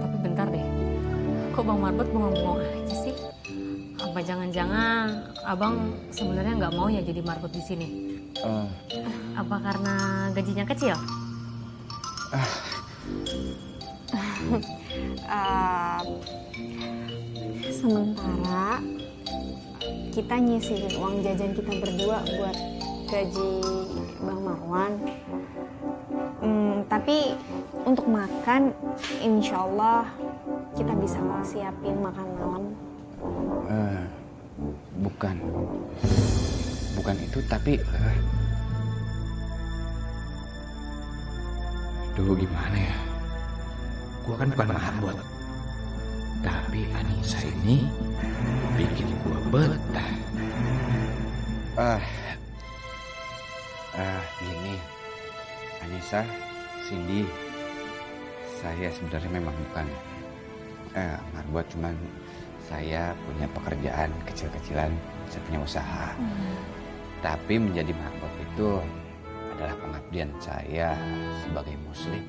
Tapi bentar deh, kok Bang Marbot bengong-bengong aja sih? Apa jangan-jangan abang sebenarnya nggak mau ya jadi marbot di sini? Apa karena gajinya kecil? Sementara kita nyisihin uang jajan kita berdua buat gaji Bang Marwan. Tapi untuk makan, insya Allah kita bisa kok siapin makan malam. Bukan itu, tapi duh, gimana ya? Gua kan bukan marbot, tapi Anissa ini bikin gua betah. Gini, Anissa, Cindy, saya sebenarnya memang bukan marbot, cuman saya punya pekerjaan kecil-kecilan, saya punya usaha. Tapi menjadi marbot itu adalah pengabdian saya sebagai muslim.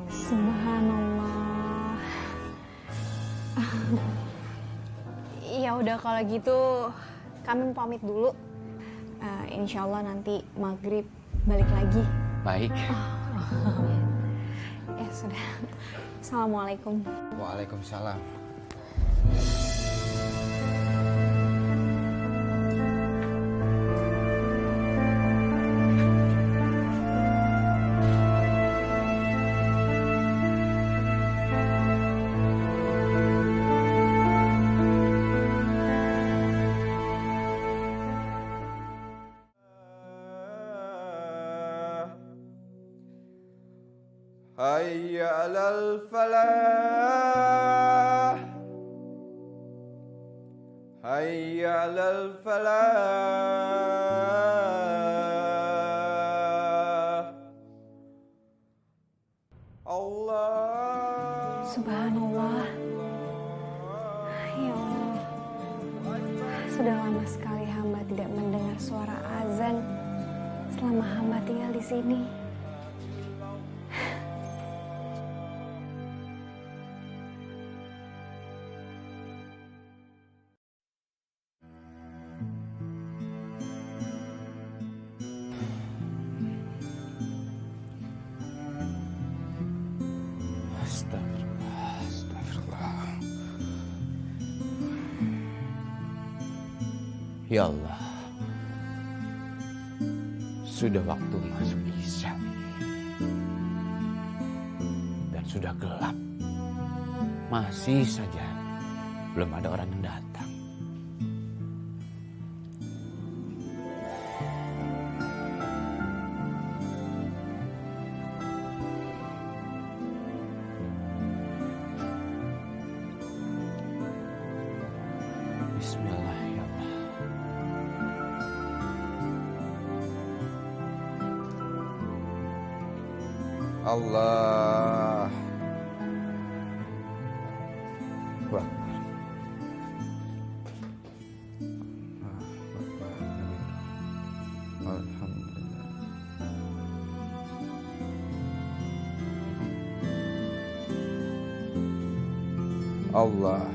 Subhanallah. Ya udah kalau gitu kami pamit dulu. Insya Allah nanti maghrib balik lagi. Baik. Ya sudah. Assalamualaikum. Waalaikumsalam. hayya 'alal falah, hayya 'alal falah. Allah. Subhanallah. Ya Allah. Sudah lama sekali hamba tidak mendengar suara azan selama hamba tinggal di sini. Astagfirullah, astagfirullah. Ya Allah, sudah waktu masuk Isya dan sudah gelap. Masih saja belum ada orang yang datang. Bismillah ya Allah. Allah. Wah. Alhamdulillah. Allah.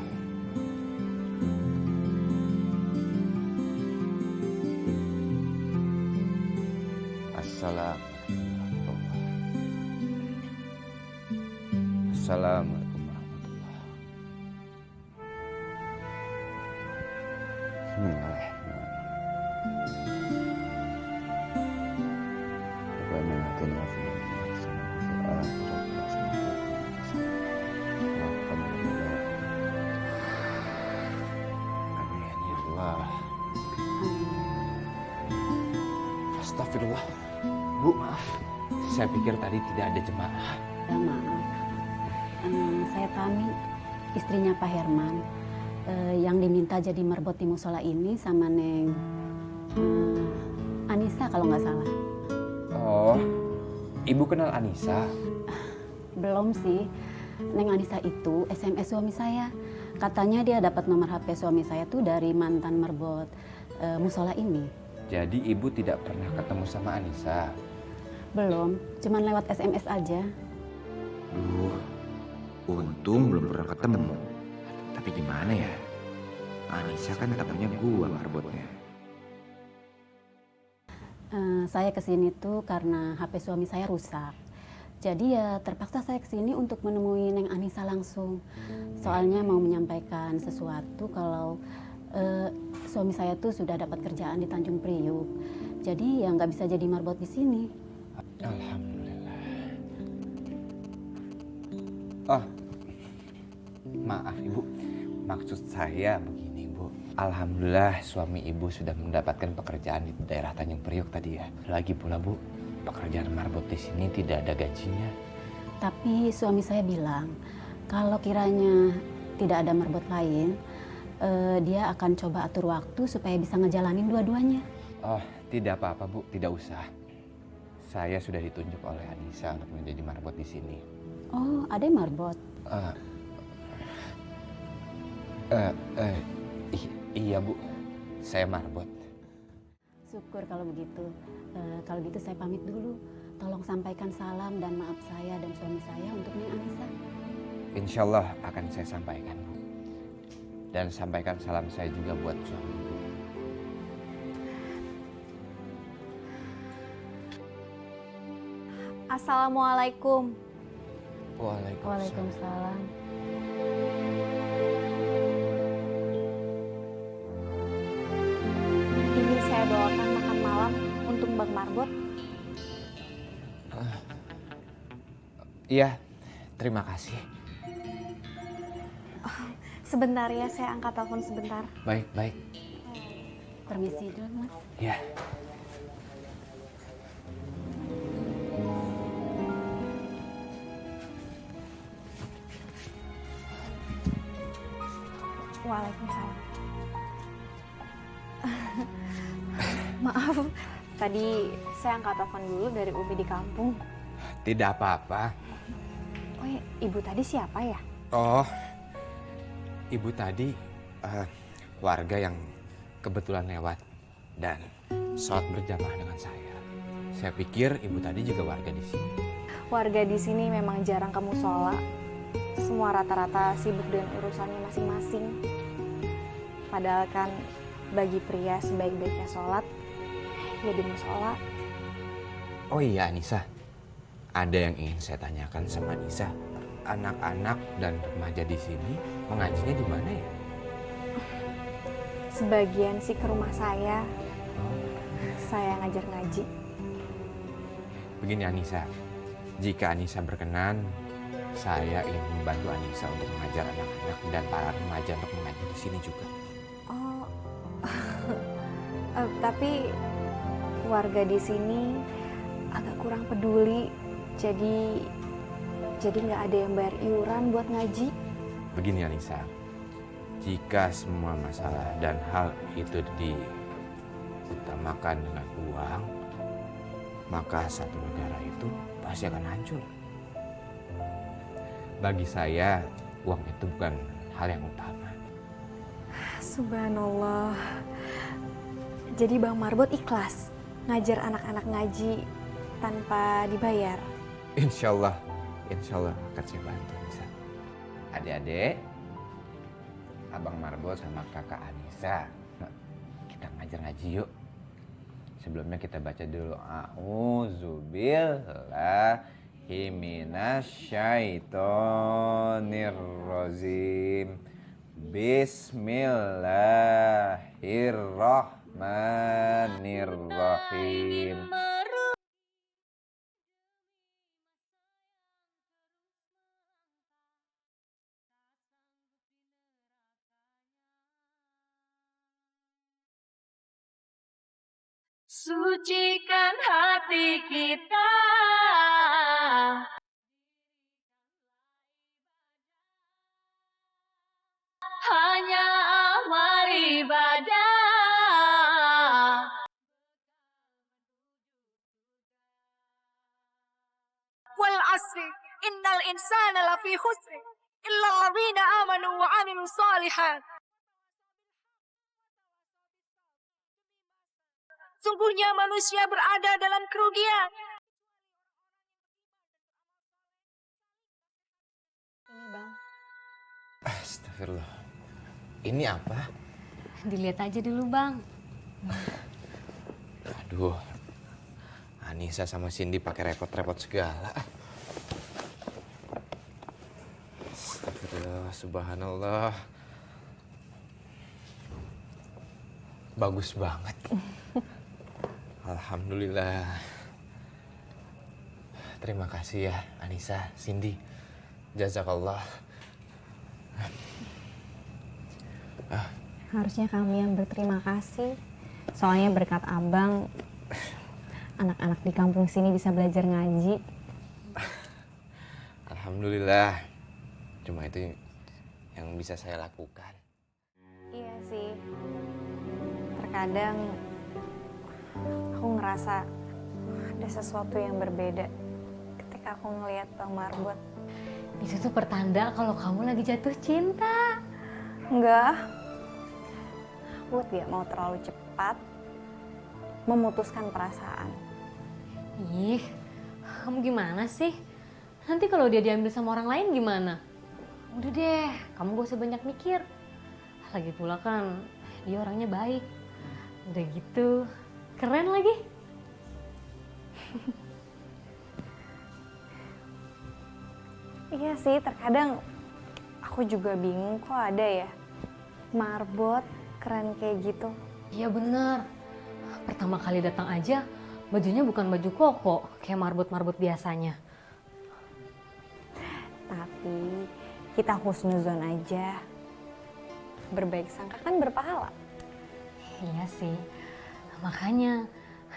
Assalamualaikum warahmatullahi. Astagfirullah. Bu, maaf. Saya pikir tadi tidak ada jemaah. Ya, maaf. Saya Tami, istrinya Pak Herman, yang diminta jadi marbot di musola ini sama Neng Anissa kalau nggak salah. Oh, Ibu kenal Anissa? Belum sih. Neng Anissa itu SMS suami saya. Katanya dia dapat nomor HP suami saya tuh dari mantan marbot musola ini. Jadi Ibu tidak pernah ketemu sama Anissa? Belum, cuman lewat SMS aja. Untung belum pernah ketemu. Tapi gimana ya? Anissa kan temennya gua marbotnya. Saya kesini tuh karena HP suami saya rusak. Jadi ya terpaksa saya kesini untuk menemui Neng Anissa langsung. Soalnya mau menyampaikan sesuatu kalau suami saya tuh sudah dapat kerjaan di Tanjung Priuk. Jadi ya nggak bisa jadi marbot di sini. Alhamdulillah. Oh, maaf Ibu. Maksud saya begini Bu. Alhamdulillah suami Ibu sudah mendapatkan pekerjaan di daerah Tanjung Priuk tadi ya. Lagi pula Bu, pekerjaan marbot di sini tidak ada gajinya. Tapi suami saya bilang kalau kiranya tidak ada marbot lain, dia akan coba atur waktu supaya bisa ngejalanin dua-duanya. Oh, tidak apa-apa Bu, tidak usah. Saya sudah ditunjuk oleh Anissa untuk menjadi marbot di sini. Oh, ada marbot? Iya Bu, saya marbot. Syukur kalau begitu. Kalau gitu saya pamit dulu. Tolong sampaikan salam dan maaf saya dan suami saya untuk Neng Anissa. Insya Allah akan saya sampaikan Bu. Dan sampaikan salam saya juga buat suami Ibu. Assalamualaikum. Waalaikumsalam. Ini saya bawakan makan malam untuk Bang Marbot. Iya, terima kasih. Sebentar ya, saya angkat telepon sebentar. Baik, baik. Permisi dulu, Mas. Ya. Waalaikumsalam. Maaf, tadi saya angkat telepon dulu dari Umi di kampung. Tidak apa-apa. Oh ya, ibu tadi siapa ya? Oh, ibu tadi warga yang kebetulan lewat dan sholat berjamaah dengan saya. Saya pikir ibu tadi juga warga di sini. Warga di sini memang jarang ke musola. Semua rata-rata sibuk dengan urusannya masing-masing. Padahal kan bagi pria sebaik-baiknya sholat ya di musola. Oh iya Anissa, ada yang ingin saya tanyakan sama Anissa. Anak-anak dan remaja di sini mengajinya di mana ya? Sebagian sih ke rumah saya. Saya ngajar ngaji. Begini Anissa, jika Anissa berkenan, saya ingin membantu Anissa untuk mengajar anak-anak dan para remaja untuk mengaji di sini juga. Oh, tapi warga di sini agak kurang peduli, jadi nggak ada yang bayar iuran buat ngaji. Begini Anissa, jika semua masalah dan hal itu diutamakan dengan uang, maka satu negara itu pasti akan hancur. Bagi saya, uang itu bukan hal yang utama. Subhanallah. Jadi Bang Marbot ikhlas ngajar anak-anak ngaji tanpa dibayar? Insya Allah akan saya bantu Anissa. Adik-adik, Abang Marbot sama kakak Anissa, kita ngajar ngaji yuk. Sebelumnya kita baca dulu A'udzubillahi minasyaitonirrajim. Bismillahirrahmanirrahim. Sucikan hati kita, hanya amal ibadah. Wal asri, innal insana lafi khusri, illa alladhina amanu wa amilu salihat. Sungguhnya manusia berada dalam kerugian. Ini Bang. Astagfirullah. Ini apa? Dilihat aja dulu Bang. Aduh, Anissa sama Cindy pakai repot-repot segala. Astagfirullah, subhanallah. Bagus banget. Alhamdulillah. Terima kasih ya Anissa, Cindy. Jazakallah. Harusnya kami yang berterima kasih. Soalnya berkat Abang, anak-anak di kampung sini bisa belajar ngaji. Alhamdulillah. Cuma itu yang bisa saya lakukan. Iya sih. Terkadang aku ngerasa ada sesuatu yang berbeda ketika aku ngelihat Bang Marbot. Itu tuh pertanda kalau kamu lagi jatuh cinta. Enggak. Aku tidak mau terlalu cepat memutuskan perasaan. Ih, kamu gimana sih? Nanti kalau dia diambil sama orang lain gimana? Udah deh, kamu gak usah banyak mikir. Lagi pula kan dia orangnya baik. Udah gitu, keren lagi. Iya sih, terkadang aku juga bingung kok ada ya Marbot keren kayak gitu. Iya bener. Pertama kali datang aja bajunya bukan baju koko kayak marbot-marbot biasanya. Tapi kita husnuzon aja. Berbaik sangka kan berpahala. Iya sih. Makanya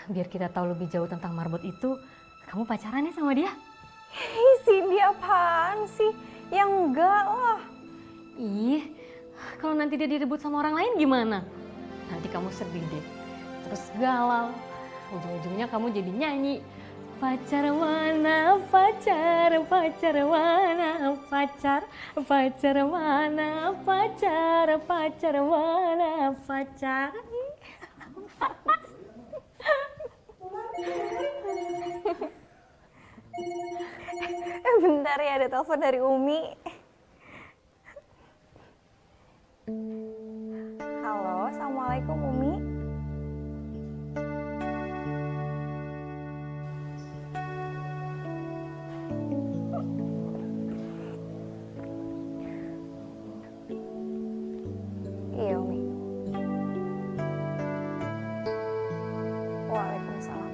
biar kita tahu lebih jauh tentang marbot itu, kamu pacaran ya sama dia? Hei Cindy, apaan sih? Yang enggak lah. Ih, Kalau nanti dia direbut sama orang lain gimana? Nanti kamu sedih deh. Terus galau. Ujung-ujungnya kamu jadi nyanyi. Pacar mana pacar, pacar mana pacar, pacar mana pacar, pacar mana pacar. Bentar ya, ada telepon dari Umi. Halo, Assalamualaikum Umi. Iya Umi. Waalaikumsalam.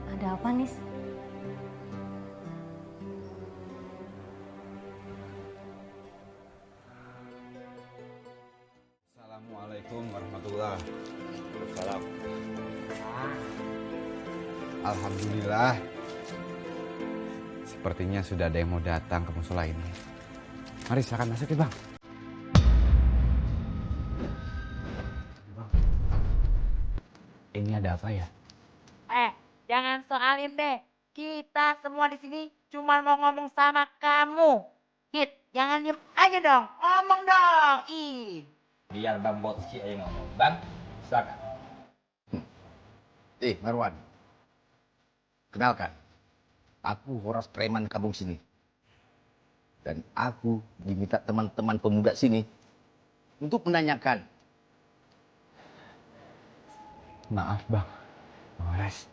Ada apa, Nis? Assalamualaikum warahmatullahi wabarakatuh. Alhamdulillah. Sepertinya sudah ada yang mau datang ke musola ini. Mari silakan masuk ya, Bang. Bang. Ini ada apa ya? Jangan soalin deh. Kita semua di sini cuma mau ngomong sama kamu. Hit, jangan diem aja dong. Ngomong dong. Ih. Biar Bang Botsi aja ngomong. Bang, silakan. Marwan. Kenalkan. Aku Horas preman kampung sini. Dan aku diminta teman-teman pemuda sini untuk menanyakan. Maaf, Bang. Horas.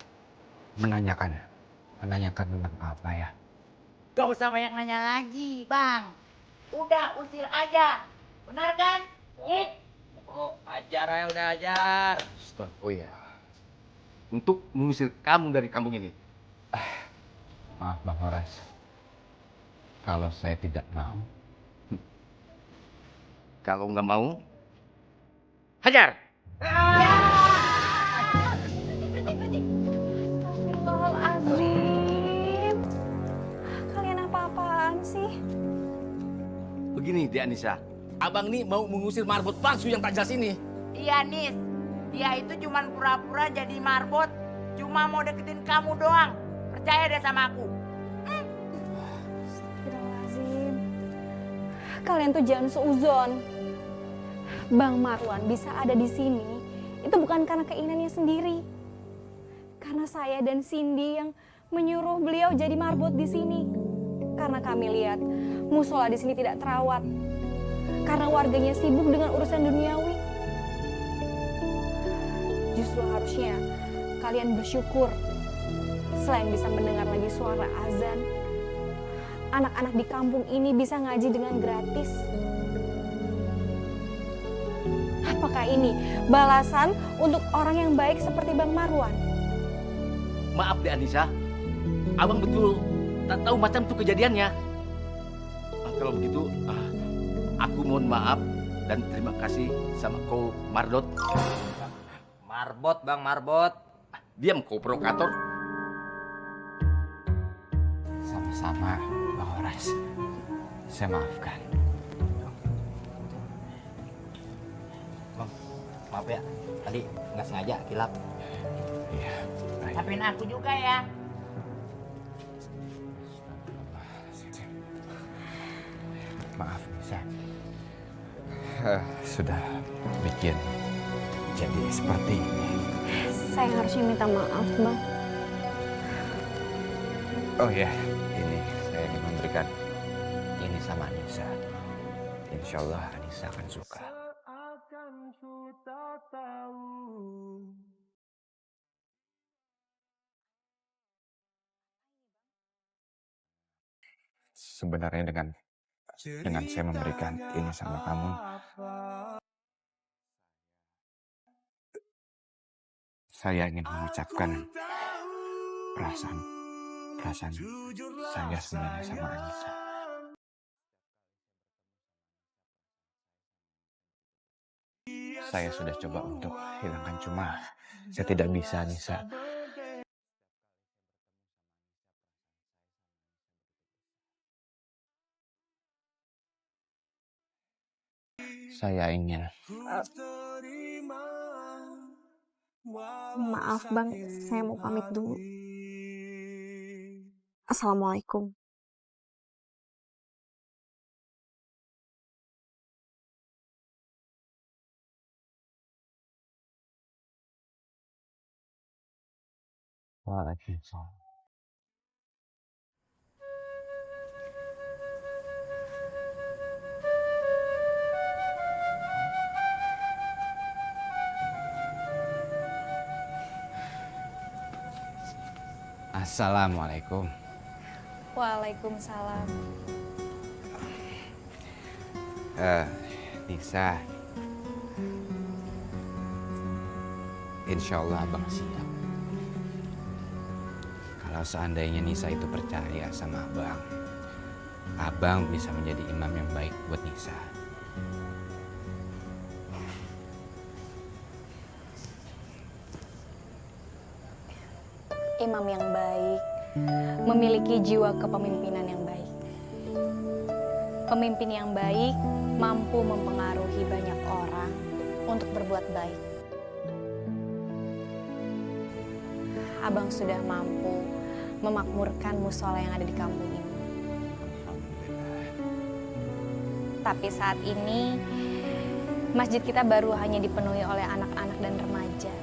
Menanyakan tentang apa ya? Gak usah banyak nanya lagi, Bang. Udah usir aja. Benar kan? Hit. Oh, ajar ya, udah ajar. Stop. Oh iya. Untuk mengusir kamu dari kampung ini. Maaf, Bang Horas. Kalau saya tidak mau. Kalau nggak mau, hajar. Astagfirullahaladzim. Kalian apa-apaan sih? Begini, Dek Anissa. Abang nih mau mengusir marbot palsu yang tak jelas ini. Iya, Nis. Dia itu cuma pura-pura jadi marbot. Cuma mau deketin kamu doang. Percaya deh sama aku. Astagfirullahaladzim. Kalian tuh jangan seuzon. Bang Marwan bisa ada di sini, itu bukan karena keinginannya sendiri. Karena saya dan Cindy yang menyuruh beliau jadi marbot di sini. Karena kami lihat musola di sini tidak terawat. Karena warganya sibuk dengan urusan duniawi. Justru harusnya kalian bersyukur. Selain bisa mendengar lagi suara azan, anak-anak di kampung ini bisa ngaji dengan gratis. Apakah ini balasan untuk orang yang baik seperti Bang Marwan? Maaf Dek Anissa, abang betul tak tahu macam itu kejadiannya. Kalau begitu, aku mohon maaf dan terima kasih sama kau Mardot. Marbot, Bang Marbot. Diam kau provokator. Sama-sama, Bang Horas. Saya maafkan. Bang, maaf ya. Tadi nggak sengaja kilap. Iya. Maafin aku juga ya. Maaf, Nisa. Sudah bikin jadi seperti ini. Saya harusnya minta maaf, Bang. Oh ya, ini saya ingin memberikan ini sama Anissa. Insya Allah Anissa akan suka. Sebenarnya dengan saya memberikan ini sama kamu, saya ingin mengucapkan perasaan saya sebenarnya sama Anissa. Saya sudah coba untuk hilangkan, cuma saya tidak bisa, Anissa. saya ingin. Maaf Bang, saya mau pamit dulu. Assalamualaikum. Waalaikumsalam. Assalamualaikum. Waalaikumsalam. Nisa. Insya Allah abang siap. Kalau seandainya Nisa itu percaya sama abang, abang bisa menjadi imam yang baik buat Nisa. Imam yang baik memiliki jiwa kepemimpinan yang baik. Pemimpin yang baik mampu mempengaruhi banyak orang untuk berbuat baik. Abang sudah mampu memakmurkan musola yang ada di kampung ini. Tapi saat ini masjid kita baru hanya dipenuhi oleh anak-anak dan remaja.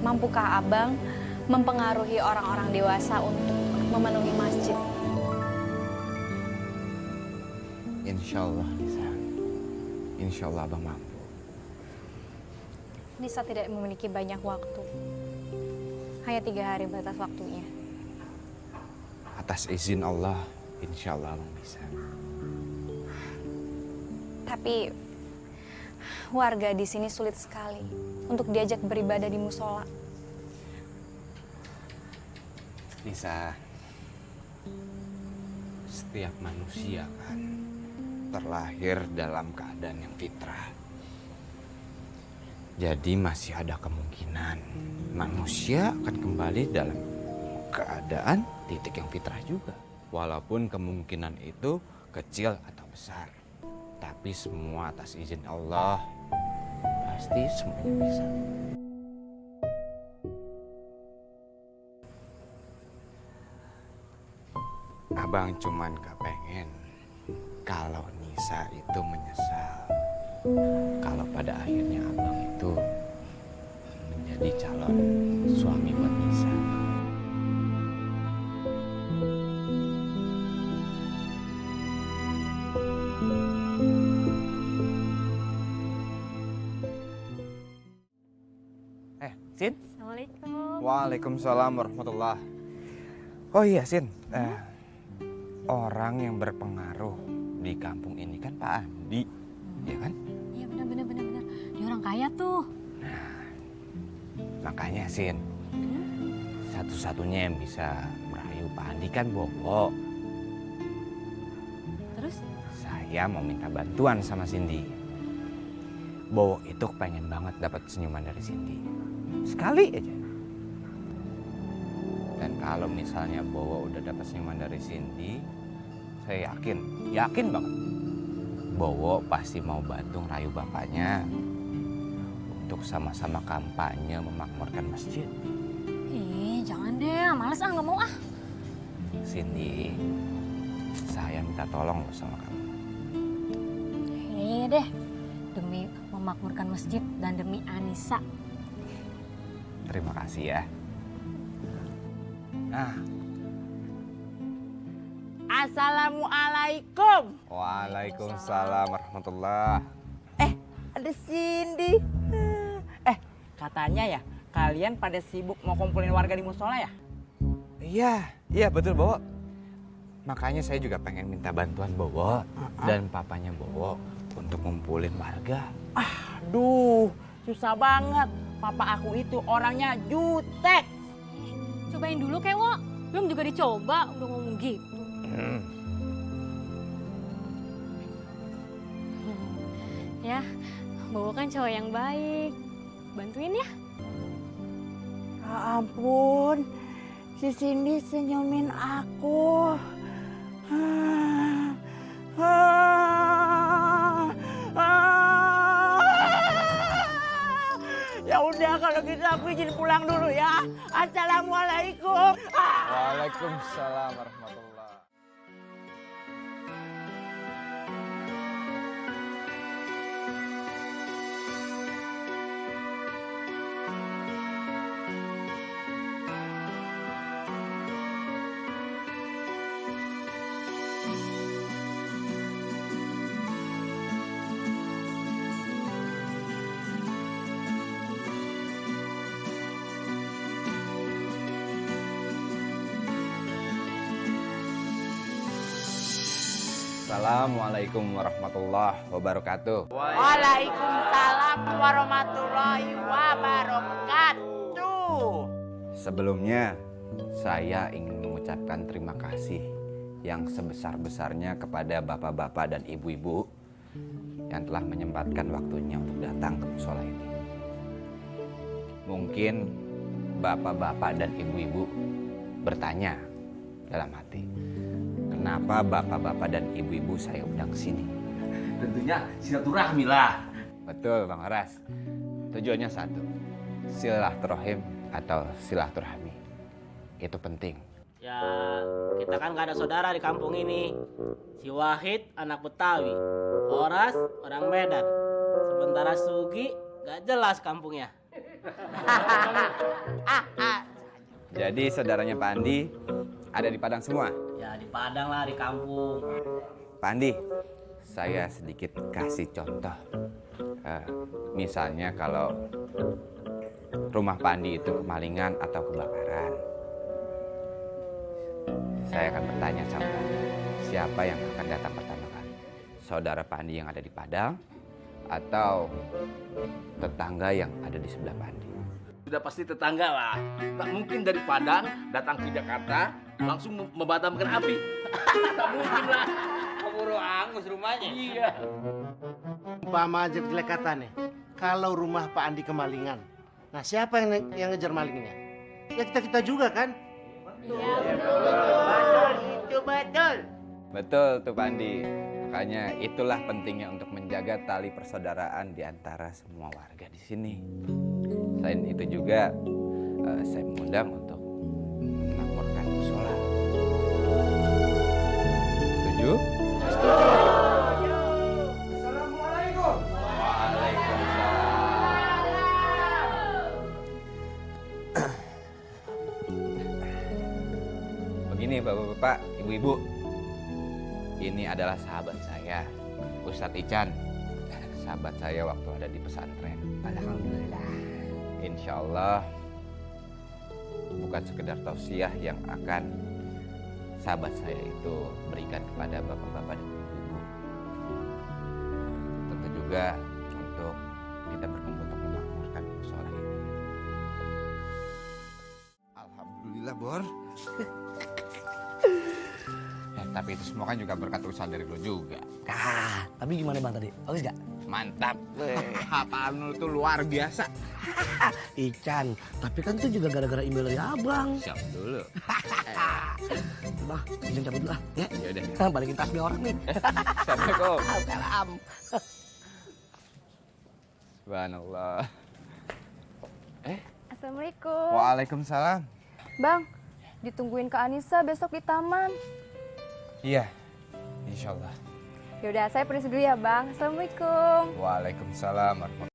Mampukah abang mempengaruhi orang-orang dewasa untuk memenuhi masjid? Insya Allah, Nisa. Insya Allah abang mampu. Nisa tidak memiliki banyak waktu. Hanya 3 hari batas waktunya. Atas izin Allah, insya Allah abang bisa. Tapi warga di sini sulit sekali untuk diajak beribadah di musola. Nisa, setiap manusia kan terlahir dalam keadaan yang fitrah. Jadi masih ada kemungkinan manusia akan kembali dalam keadaan titik yang fitrah juga. Walaupun kemungkinan itu kecil atau besar. Tapi semua atas izin Allah, pasti semuanya bisa. Abang cuman gak pengen kalau Nisa itu menyesal. Kalau pada akhirnya abang itu menjadi calon suami buat Nisa. Sin? Assalamualaikum. Waalaikumsalam warahmatullah. Oh iya Sin, orang yang berpengaruh di kampung ini kan Pak Andi, ya kan? Iya benar. Dia orang kaya tuh. Makanya Sin, satu-satunya yang bisa merayu Pak Andi kan Bowo. Terus? Saya mau minta bantuan sama Cindy. Bowo itu pengen banget dapat senyuman dari Cindy. Sekali aja. Dan kalau misalnya Bowo udah dapat senyuman dari Cindy, saya yakin banget Bowo pasti mau bantu rayu bapaknya untuk sama-sama kampanye memakmurkan masjid. Ih, jangan deh, males nggak mau ah. Cindy, saya minta tolong loh sama kamu. Iya deh, demi memakmurkan masjid dan demi Anissa. Terima kasih ya. Nah. Assalamualaikum. Waalaikumsalam warahmatullah. Ada Cindy. Katanya ya kalian pada sibuk mau kumpulin warga di musola ya? Iya betul Bowo. Makanya saya juga pengen minta bantuan Bowo dan papanya Bowo untuk ngumpulin warga. Aduh, susah banget. Papa aku itu orangnya jutek. Cobain dulu Kewo. Belum juga dicoba, udah ngomong gitu. Ya, Bowo kan cowok yang baik. Bantuin ya. Ya ampun, si Cindy senyumin aku. gitu aku izin pulang dulu ya. Assalamualaikum. Waalaikumsalam warahmatullahi. Assalamualaikum warahmatullahi wabarakatuh. Waalaikumsalam warahmatullahi wabarakatuh. Sebelumnya, saya ingin mengucapkan terima kasih yang sebesar-besarnya kepada bapak-bapak dan ibu-ibu yang telah menyempatkan waktunya untuk datang ke musola ini. Mungkin bapak-bapak dan ibu-ibu bertanya dalam hati, kenapa bapak-bapak dan ibu-ibu saya undang ke sini? Tentunya silaturahmi lah. Betul Bang Aras. Tujuannya satu, silaturahim atau silaturahmi. Itu penting. Ya, kita kan gak ada saudara di kampung ini. Si Wahid anak Betawi, Horas orang Medan. Sementara Sugi gak jelas kampungnya. Jadi saudaranya Pak Andi ada di Padang semua? Ya di Padang lah, di kampung. Pak Andi, saya sedikit kasih contoh. Misalnya kalau rumah Pak Andi itu kemalingan atau kebakaran, saya akan bertanya sama Pak Andi, siapa yang akan datang pertama kali? Saudara Pak Andi yang ada di Padang atau tetangga yang ada di sebelah Pak Andi? Sudah pasti tetangga lah. Tak mungkin dari Padang datang ke Jakarta langsung memadamkan api. Tak mungkin lah. Keburu angus rumahnya. Iya. Umpama aja jelek kata nih, kalau rumah Pak Andi kemalingan, nah siapa yang ngejar malingnya? Ya kita juga kan? Iya betul, itu betul. Betul tuh Pak Andi. Makanya itulah pentingnya untuk menjaga tali persaudaraan di antara semua warga di sini. Selain itu juga saya mengundang untuk memakmurkan musola. Setuju? Setuju. Assalamualaikum. Begini bapak-bapak, ibu-ibu, ini adalah sahabat saya, Ustadz Ican. Sahabat saya waktu ada di pesantren. Alhamdulillah. Insya Allah bukan sekedar tausiah yang akan sahabat saya itu berikan kepada bapak-bapak dan ibu-ibu. Tentu juga untuk kita berkumpul untuk memakmurkan musola ini. Alhamdulillah, Bor. Tapi itu semua kan juga berkat usaha dari lo juga. Tapi gimana Bang tadi? Bagus gak? Mantap. Apaan lu tuh luar biasa. Ican, tapi kan itu juga gara-gara email dari abang. Siap dulu. Bah, izin cabut dulu lah. Ya udah. Balikin tasbih orang nih. Assalamualaikum. Salam. Subhanallah. Assalamualaikum. Waalaikumsalam. Bang, ditungguin Kak Anissa besok di taman. Iya, insya Allah. Yaudah, saya permisi dulu ya Bang. Assalamualaikum. Waalaikumsalam warahmatullahi.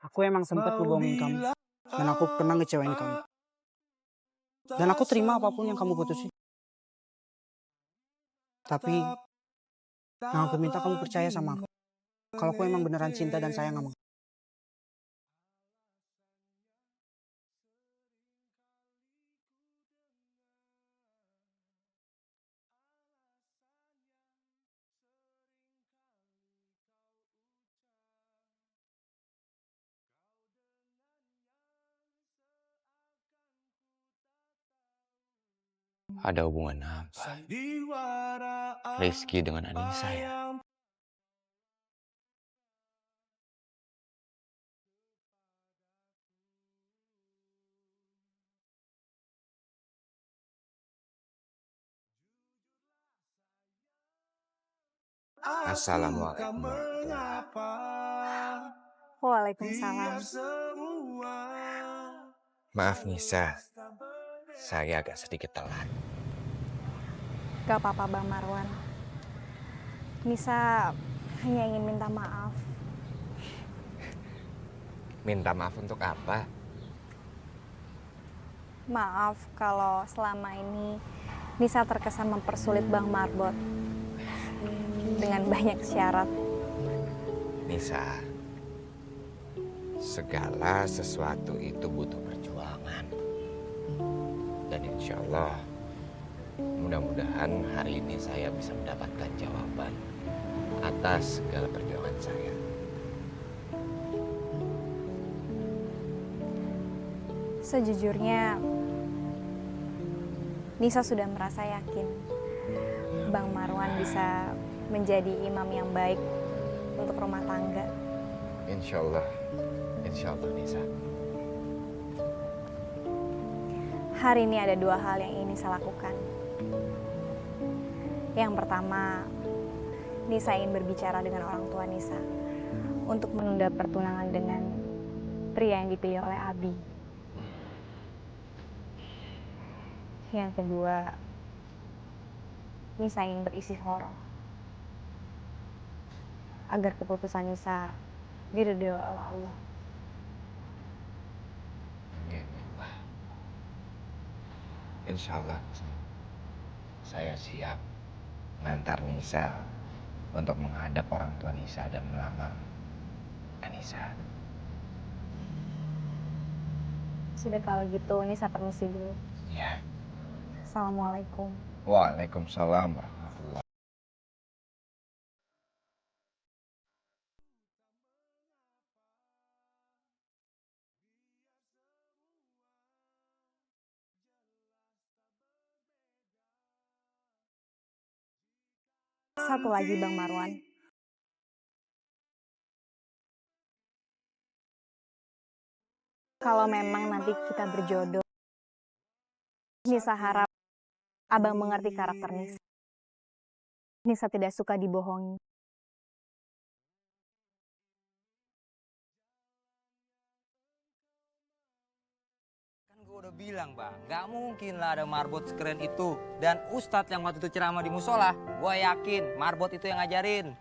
Aku emang sempat ngebohongin kamu. Dan aku pernah ngecewain kamu. Dan aku terima apapun yang kamu putusin. Tapi yang aku minta kamu percaya sama aku. Kalau aku emang beneran cinta dan sayang sama kamu. Ada hubungan apa Rizky dengan Anissa ya? Assalamualaikum. Waalaikumsalam. Maaf Nisa, saya agak sedikit telat. Gak apa-apa Bang Marwan. Nisa hanya ingin minta maaf. Minta maaf untuk apa? Maaf kalau selama ini Nisa terkesan mempersulit Bang Marbot dengan banyak syarat. Nisa, segala sesuatu itu butuh perjuangan. Dan insya Allah, mudah-mudahan hari ini saya bisa mendapatkan jawaban atas segala perjuangan saya. Sejujurnya, Nisa sudah merasa yakin Bang Marwan bisa menjadi imam yang baik untuk rumah tangga. Insya Allah Nisa. Hari ini ada dua hal yang ingin Nisa lakukan. Yang pertama, Nisa ingin berbicara dengan orang tua Nisa untuk menunda pertunangan dengan pria yang dipilih oleh Abi. Yang kedua, Nisa ingin beristikharah agar keputusan Nisa diridhoi oleh Allah. Insya Allah saya siap mengantar Nisa untuk menghadap orang tua Nisa dan melamar Anissa. Sudah kalau gitu Nisa permisi dulu. Ya. Assalamualaikum. Waalaikumsalam warahmatullahi. Satu lagi Bang Marwan. Kalau memang nanti kita berjodoh, Nisa harap Abang mengerti karakter Nisa. Nisa tidak suka dibohongi. Kan gue udah bilang bang, gak mungkin lah ada marbot sekeren itu. Dan ustadz yang waktu itu ceramah di musola, gue yakin marbot itu yang ngajarin.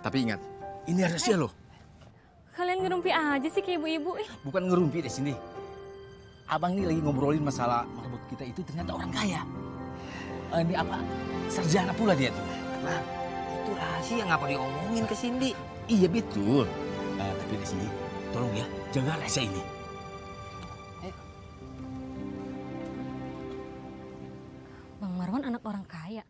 Tapi ingat, ini rahasia loh. Kalian ngerumpi aja sih kayak ibu-ibu. Bukan ngerumpi di sini. Abang ini lagi ngobrolin masalah marbot kita itu ternyata orang kaya. Ini apa? Sarjana pula dia tuh. Nah, itu rahasia ngapa diomongin ke Cindy? Iya betul. Tapi di sini, tolong ya, jaga rahasia ini. Bang Marwan anak orang kaya.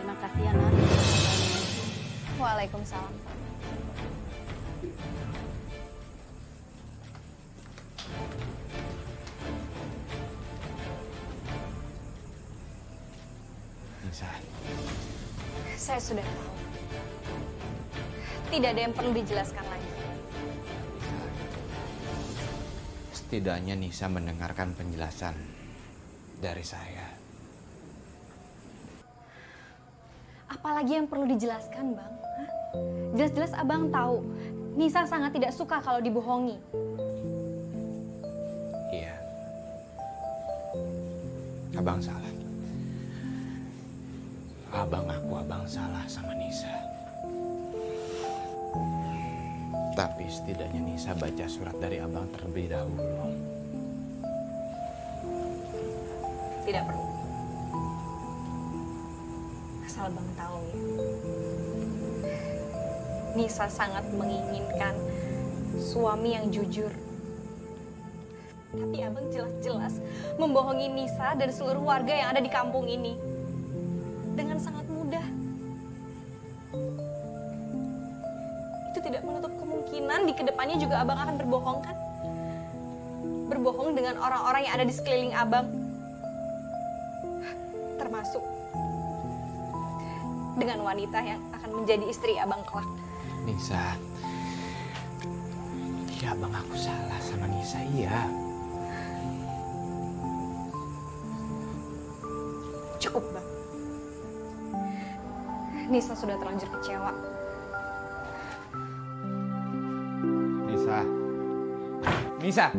Terima kasih ya, Nar. Waalaikumsalam. Nisa. Saya sudah tahu. Tidak ada yang perlu dijelaskan lagi. Setidaknya Nisa mendengarkan penjelasan dari saya. Apalagi yang perlu dijelaskan, Bang? Hah? Jelas-jelas Abang tahu, Nisa sangat tidak suka kalau dibohongi. Iya. Abang salah. Abang salah sama Nisa. Tapi setidaknya Nisa baca surat dari abang terlebih dahulu. Tidak perlu. Asal Bang tahu ya. Nisa sangat menginginkan suami yang jujur. Tapi Abang jelas-jelas membohongi Nisa dan seluruh warga yang ada di kampung ini. Dengan sangat mudah. Itu tidak menutup kemungkinan di kedepannya juga Abang akan berbohong kan? Berbohong dengan orang-orang yang ada di sekeliling Abang. Termasuk dengan wanita yang akan menjadi istri abang kelak. Nisa, ya abang aku salah sama Nisa, iya. Cukup, Bang. Nisa sudah terlanjur kecewa. Nisa.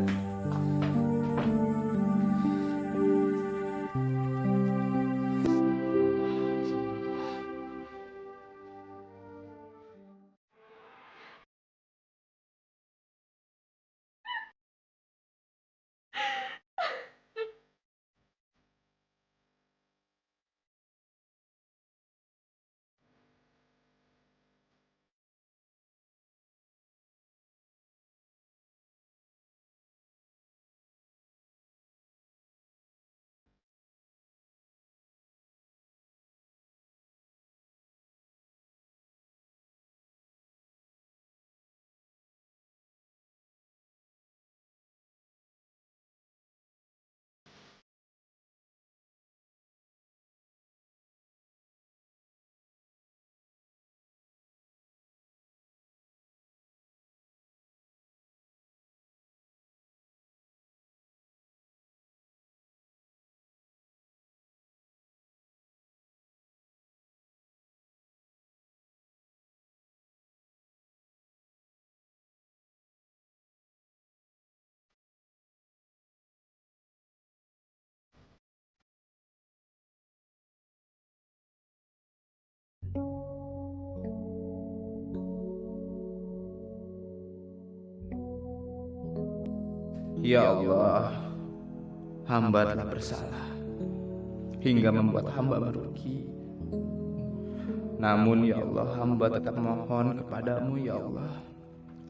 Ya Allah, hamba telah bersalah hingga membuat hamba merugi. Namun ya Allah, hamba tetap mohon kepadamu ya Allah,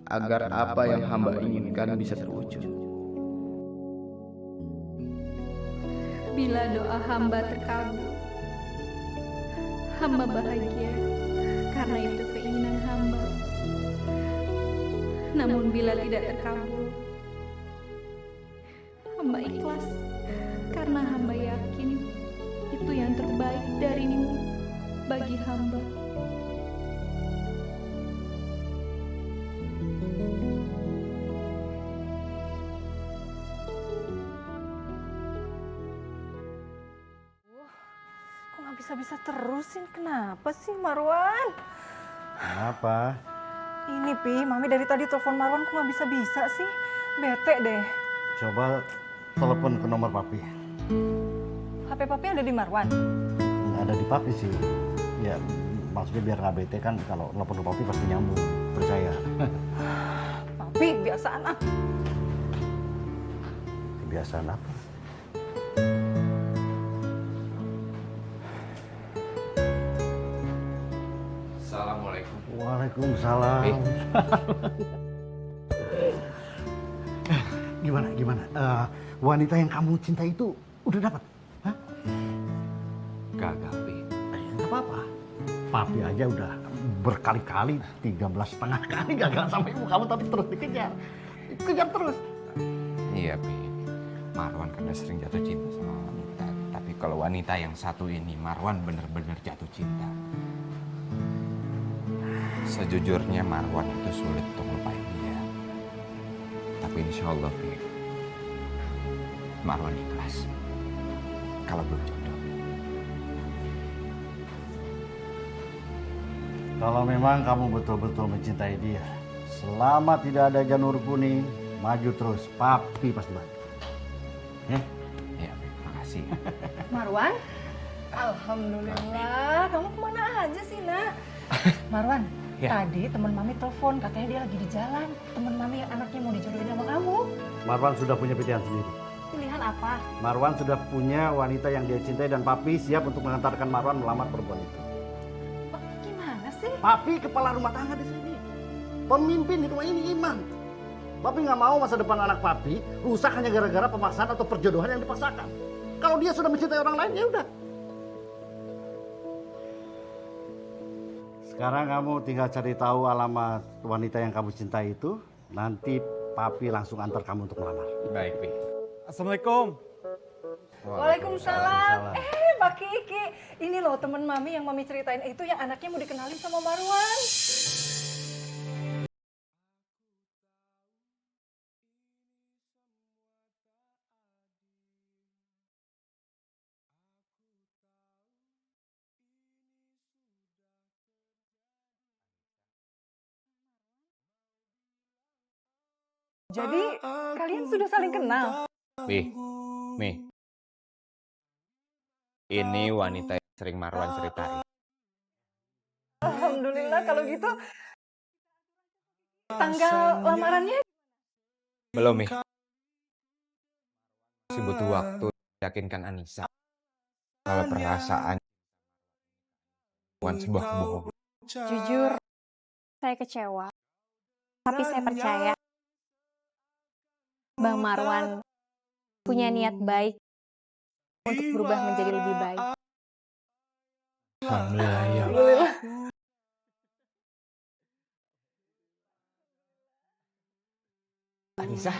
agar apa yang hamba inginkan bisa terwujud. Bila doa hamba terkabul, hamba bahagia karena itu keinginan hamba. Namun bila tidak terkabul, hamba ikhlas karena hamba yakin itu yang terbaik darimu bagi hamba. Kok nggak bisa-bisa terusin? Kenapa sih Marwan? Kenapa? Ini Pi, Mami dari tadi telepon Marwan kok nggak bisa-bisa sih? Bete deh. Coba telepon ke nomor papi. HP Papi ada di Marwan? Nggak ada di papi sih. Ya maksudnya biar nggak bete kan, kalau telepon ke papi pasti nyambung. Percaya. Papi, biasaan ah. Kebiasaan apa? Assalamualaikum. Waalaikumsalam. Gimana? Wanita yang kamu cintai itu udah dapat? Hah? Gagal, Pi. Nggak apa-apa. Papi aja udah berkali-kali, 13,5 kali gagal sama ibu kamu, tapi terus dikejar. Kejar terus. Iya, Pi. Marwan karena sering jatuh cinta sama wanita. Tapi kalau wanita yang satu ini, Marwan benar-benar jatuh cinta. Sejujurnya Marwan itu sulit untuk lupain dia. Tapi insya Allah, Pi, Marwan ikhlas kalau belum jodoh. Kalau memang kamu betul-betul mencintai dia, selama tidak ada janur kuning, maju terus. Papi pasti bantu. Iya, makasih. Marwan? Alhamdulillah, kamu kemana aja sih, Nak? Marwan, tadi teman Mami telepon, katanya dia lagi di jalan. Teman Mami yang anaknya mau dijodohin sama kamu. Marwan sudah punya pilihan sendiri. Pilihan apa? Marwan sudah punya wanita yang dia cintai dan papi siap untuk mengantarkan Marwan melamar perempuan itu. Gimana sih? Papi kepala rumah tangga di sini. Pemimpin di rumah ini, Iman. Papi nggak mau masa depan anak papi rusak hanya gara-gara pemaksaan atau perjodohan yang dipaksakan. Kalau dia sudah mencintai orang lain, ya udah. Sekarang kamu tinggal cari tahu alamat wanita yang kamu cintai itu. Nanti papi langsung antar kamu untuk melamar. Baik, Pi. Assalamualaikum. Waalaikumsalam. Mbak Kiki, ini ini loh temen Mami yang Mami ceritain itu yang anaknya mau dikenalin sama Marwan. Jadi kalian sudah saling kenal? Mi, ini wanita yang sering Marwan ceritain. Alhamdulillah kalau gitu. Tanggal lamarannya? Belum, Mi. Masih butuh waktu meyakinkan Anissa kalau perasaan bukan sebuah kebohongan. Jujur, saya kecewa. Tapi saya percaya Bang Marwan punya niat baik untuk berubah menjadi lebih baik. Alhamdulillah ya. Alhamdulillah. Anissa,